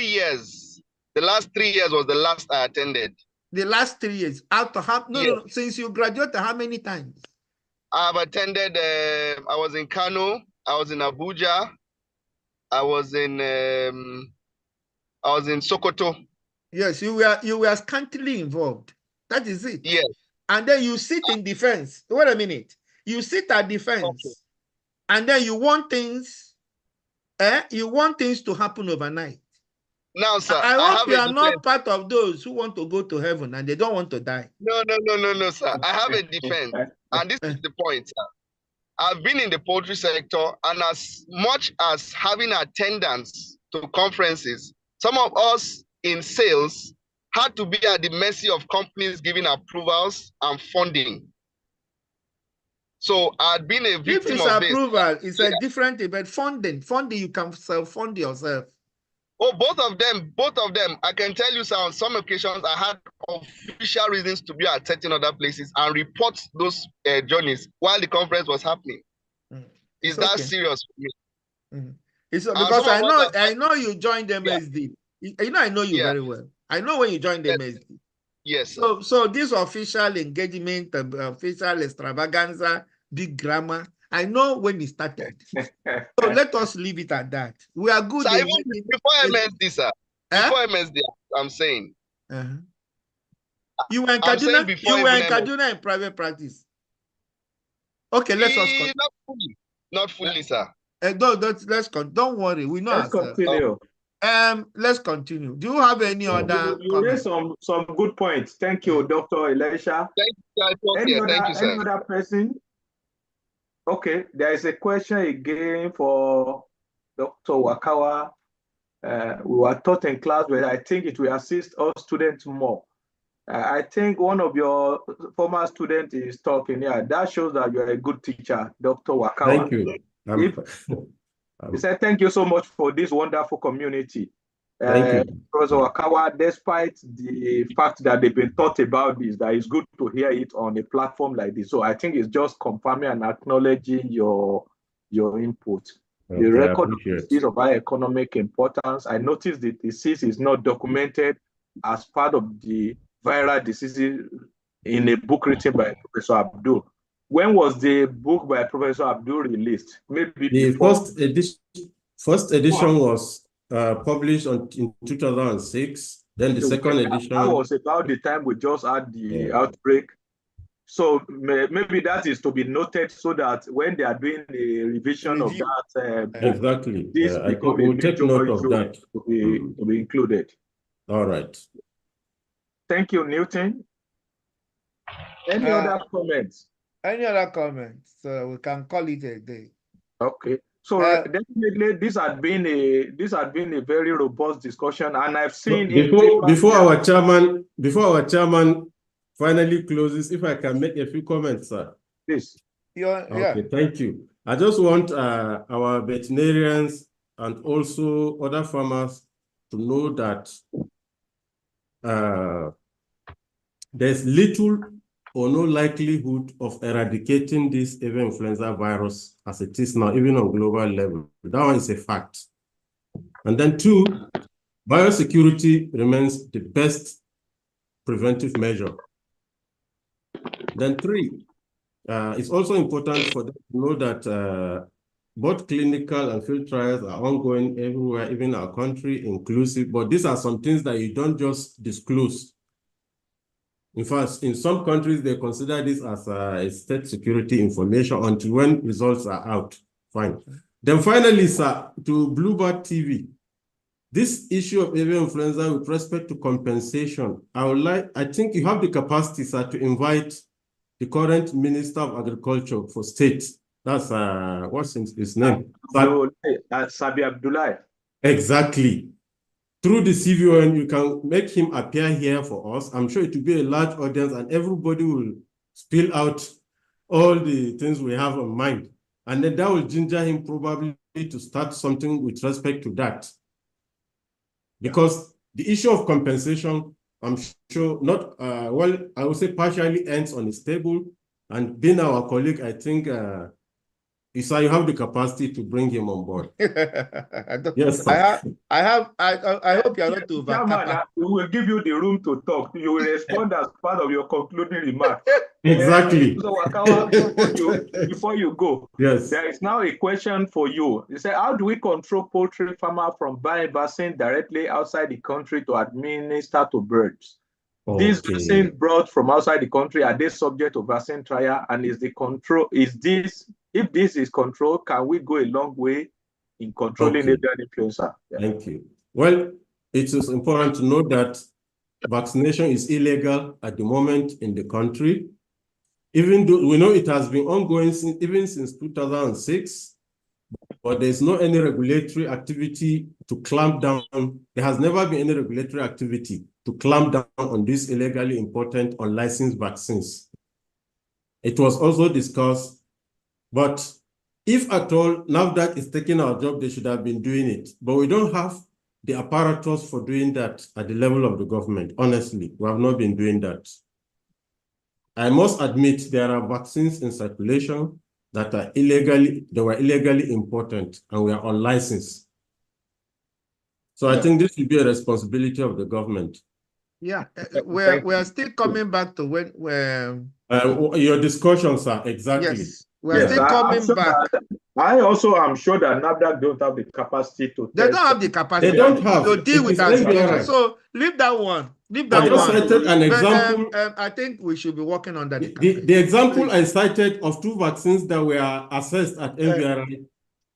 years. The last 3 years was the last I attended. The last 3 years. No. Since you graduated, how many times? I've attended. I was in Kano. I was in Abuja. I was in Sokoto. Yes, you were scantily involved. That is it. Yes. And then you sit in defense. Wait a minute. You sit at defense, and then you want things. You want things to happen overnight. Now, sir, I hope you are not part of those who want to go to heaven and they don't want to die. No, sir. I have a defense, and this is the point, sir. I've been in the poultry sector, and as much as having attendance to conferences, some of us in sales had to be at the mercy of companies giving approvals and funding. So I'd been a victim of this. Approval, it's a different thing, but funding, you can self-fund yourself. Oh, both of them. I can tell you, sir, on some occasions, I had official reasons to be at certain other places and report those journeys while the conference was happening. Is that serious for me? It's because I know you joined MSD. I know you very well. I know when you joined MSD. Yes. So this official engagement, official extravaganza, big grammar, I know when it started. So let us leave it at that. We are good. So before MSD, sir. Before MSD, I'm saying. You were in Kaduna. You were in Kaduna in private practice. Okay, let's continue. Not fully, sir. Don't worry. We know. Let's continue. Let's continue. Do you have any other comments? Some good points. Thank you, Dr. Elisha. Thank you, sir. Any other person? Okay, there is a question again for Dr. Wakawa. We were taught in class, but I think it will assist us students more. I think one of your former students is talking here. That shows that you're a good teacher, Dr. Wakawa. Thank you. He said, thank you so much for this wonderful community. Thank you. Professor Wakawa, despite the fact that they've been taught about this, that it's good to hear it on a platform like this. So I think it's just confirming and acknowledging your input. Okay, the record is of high economic importance. I noticed the disease is not documented as part of the viral diseases in a book written by Professor Abdul. When was the book by Professor Abdul released? Maybe the first edition was published in 2006. Then the second edition. That was about the time we just had the outbreak. So maybe that is to be noted so that when they are doing the revision of that, exactly, this we'll take note of that to be included. All right. Thank you, Newton. Any other comments? Any other comments? So we can call it a day. Okay. So definitely, this had been a very robust discussion, and I've seen before our chairman finally closes, if I can make a few comments, sir. Please. Okay, thank you. I just want our veterinarians and also other farmers to know that there's little or no likelihood of eradicating this avian influenza virus as it is now, even on global level. That one is a fact. And then two, biosecurity remains the best preventive measure. Then three, it's also important for them to know that both clinical and field trials are ongoing everywhere, even our country inclusive, but these are some things that you don't just disclose In fact, in some countries, they consider this as a state security information until when results are out. Fine. Then finally, sir, to Bluebird TV, this issue of avian influenza with respect to compensation, I think you have the capacity, sir, to invite the current Minister of Agriculture for state. That's, what's his name? Sabi Abdullahi. Exactly. Through the CVON, you can make him appear here for us. I'm sure it will be a large audience and everybody will spill out all the things we have in mind. And then that will ginger him probably to start something with respect to that. Because the issue of compensation, I'm sure not, well, I would say partially ends on his table. And being our colleague, I think, Isa, you have the capacity to bring him on board. Yes, sir. I hope you are not too bad. We will give you the room to talk. You will respond as part of your concluding remarks. Exactly. So Wakawa, before you go, yes, there is now a question for you. You say, how do we control poultry farmers from buying vaccine directly outside the country to administer to birds? Okay. These vaccines brought from outside the country, are they subject to vaccine trial? And if this is controlled, can we go a long way in controlling avian influenza? Yeah. Thank you. Well, it is important to note that vaccination is illegal at the moment in the country. Even though we know it has been ongoing since 2006, but there's no any regulatory activity to clamp down. There has never been any regulatory activity to clamp down on these illegally important unlicensed vaccines. It was also discussed, but if at all NAFDAC is taking our job, they should have been doing it. But we don't have the apparatus for doing that at the level of the government. Honestly, we have not been doing that. I must admit there are vaccines in circulation that are were illegally important and were unlicensed. So I think this should be a responsibility of the government. Yeah, we are still coming back to when your discussion, sir. Exactly. Yes, we are still coming back. I also am sure that NAFDAC don't have the capacity to. They don't have the capacity. They don't have to deal with that. So leave that one. Leave that one. I just cited an example. I think we should be working on that. The example I cited of 2 vaccines that were assessed at MVRI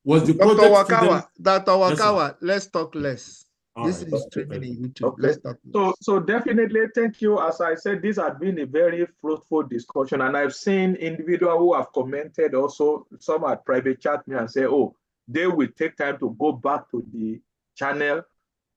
was the Dr. project. Dr. Wakawa, yes, let's talk less. This is training in YouTube. Okay. Let's talk. So definitely, thank you. As I said, this has been a very fruitful discussion, and I've seen individuals who have commented also. Some at private chat me and say, oh, they will take time to go back to the channel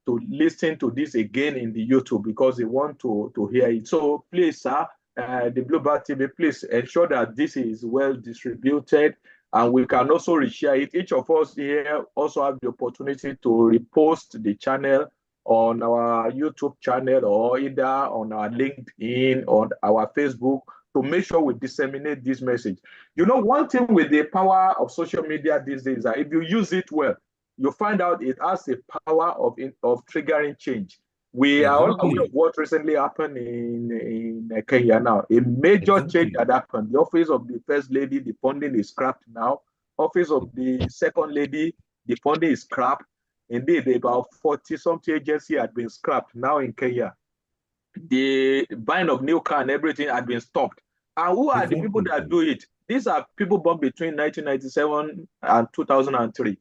to listen to this again in the YouTube because they want to hear it. So please, sir, the Bluebird TV, please ensure that this is well distributed. And we can also reshare it. Each of us here also have the opportunity to repost the channel on our YouTube channel or either on our LinkedIn or our Facebook to make sure we disseminate this message. You know, one thing with the power of social media these days is that if you use it well, you find out it has a power of triggering change. We are all aware of what recently happened in Kenya now. A major change that happened. The office of the first lady, the funding is scrapped now. Office of the second lady, the funding is scrapped. Indeed, about 40-something agencies had been scrapped now in Kenya. The buying of new car and everything had been stopped. And who are the people that do it? These are people born between 1997 and 2003.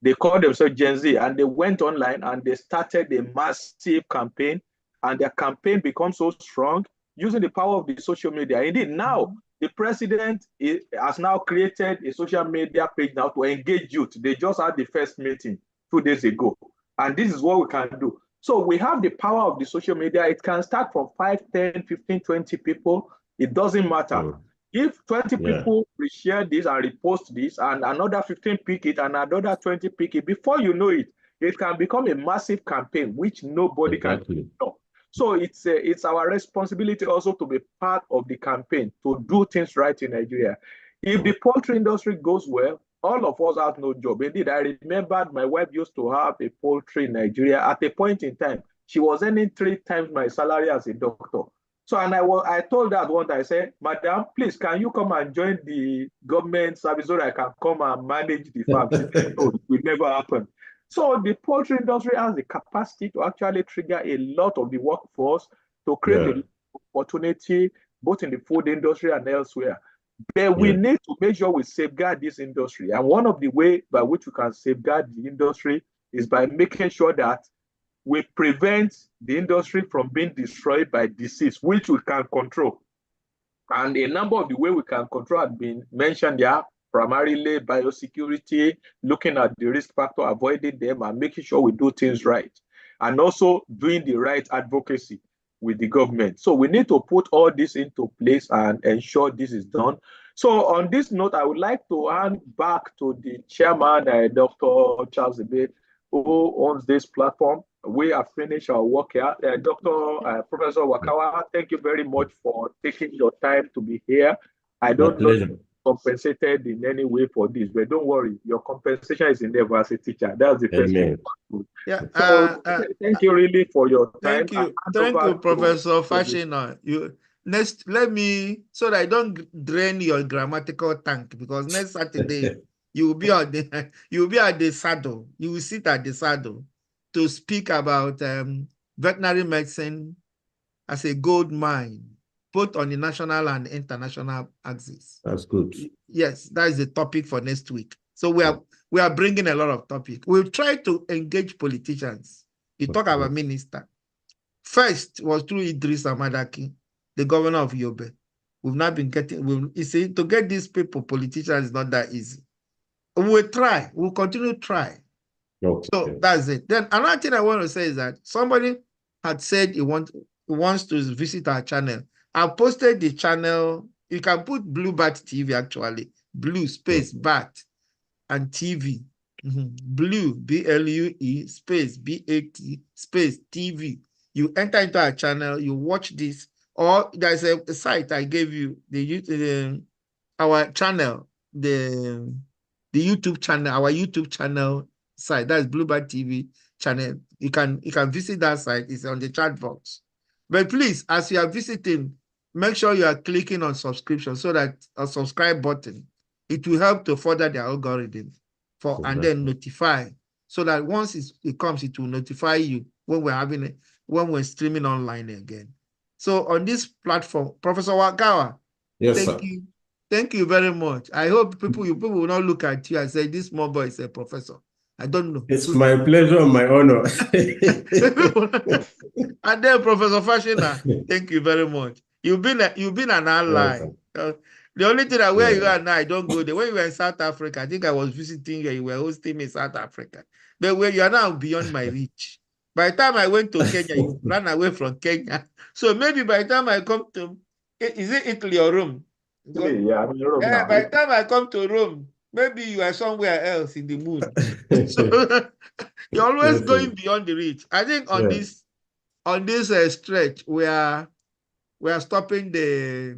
They called themselves Gen Z, and they went online and they started a massive campaign, and their campaign becomes so strong using the power of the social media. Indeed, now the president has now created a social media page now to engage youth. They just had the first meeting 2 days ago, and this is what we can do. So we have the power of the social media. It can start from 5, 10, 15, 20 people. It doesn't matter. If 20 people reshare this and repost this, and another 15 pick it, and another 20 pick it, before you know it, it can become a massive campaign which nobody can ignore. So it's our responsibility also to be part of the campaign to do things right in Nigeria. If the poultry industry goes well, all of us have no job. Indeed, I remembered my wife used to have a poultry in Nigeria. At a point in time, she was earning 3 times my salary as a doctor. So, and I told her one day, I said, Madam, please, can you come and join the government service so that I can come and manage the farm? She said, no, it will never happen. So the poultry industry has the capacity to actually trigger a lot of the workforce to create a opportunity, both in the food industry and elsewhere. But we need to make sure we safeguard this industry. And one of the ways by which we can safeguard the industry is by making sure that we prevent the industry from being destroyed by disease, which we can control. And a number of the ways we can control have been mentioned here, primarily biosecurity, looking at the risk factor, avoiding them, and making sure we do things right. And also doing the right advocacy with the government. So we need to put all this into place and ensure this is done. So on this note, I would like to hand back to the chairman, Dr. Charles Ibe, who owns this platform. We have finished our work here. Professor Wakawa, thank you very much for taking your time to be here. I don't know if you're compensated in any way for this, but don't worry, your compensation is in there as a teacher. That's the first thing. Yeah. So, thank you really for your time. Thank you, Professor Fashina. Let me, so that I don't drain your grammatical tank, because next Saturday you will be at the saddle. You will sit at the saddle to speak about veterinary medicine as a gold mine, both on the national and international axis. That's good. Yes, that is the topic for next week. So we are bringing a lot of topics. We'll try to engage politicians. You talk about minister. First was through Idris Amadaki, the governor of Yobe. We've not been getting, you see, to get these people, politicians, is not that easy. We'll try. We'll continue to try. Okay. So that's it. Then another thing I want to say is that somebody had said he wants to visit our channel. I posted the channel. You can put Blue Bat TV actually. Blue space Bat and TV. Blue, BLUE space BAT space TV. You enter into our channel, you watch this, or there's a site I gave you, our channel, the YouTube channel, our YouTube channel site. That's Bluebird TV channel. You can visit that site. It's on the chat box. But please, as you are visiting, make sure you are clicking on subscription, so that a subscribe button, it will help to further the algorithm and then notify, so that once it comes, it will notify you when we're streaming online again. So on this platform, Professor Wakawa, thank you very much. I hope people will not look at you and say, this small boy is a professor. I don't know. It's my pleasure and my honor. And then Professor Fashina, thank you very much. You've been an ally. The only thing that where you are now, I don't go there. When you were in South Africa, I think I was visiting you. You were hosting me in South Africa. But where you are now beyond my reach. By the time I went to Kenya, you ran away from Kenya. So maybe by the time I come to, is it Italy or Rome? Yeah, I'm in Rome now. By the time I come to Rome, maybe you are somewhere else in the moon. So you're always going beyond the reach. I think on this stretch, we are stopping the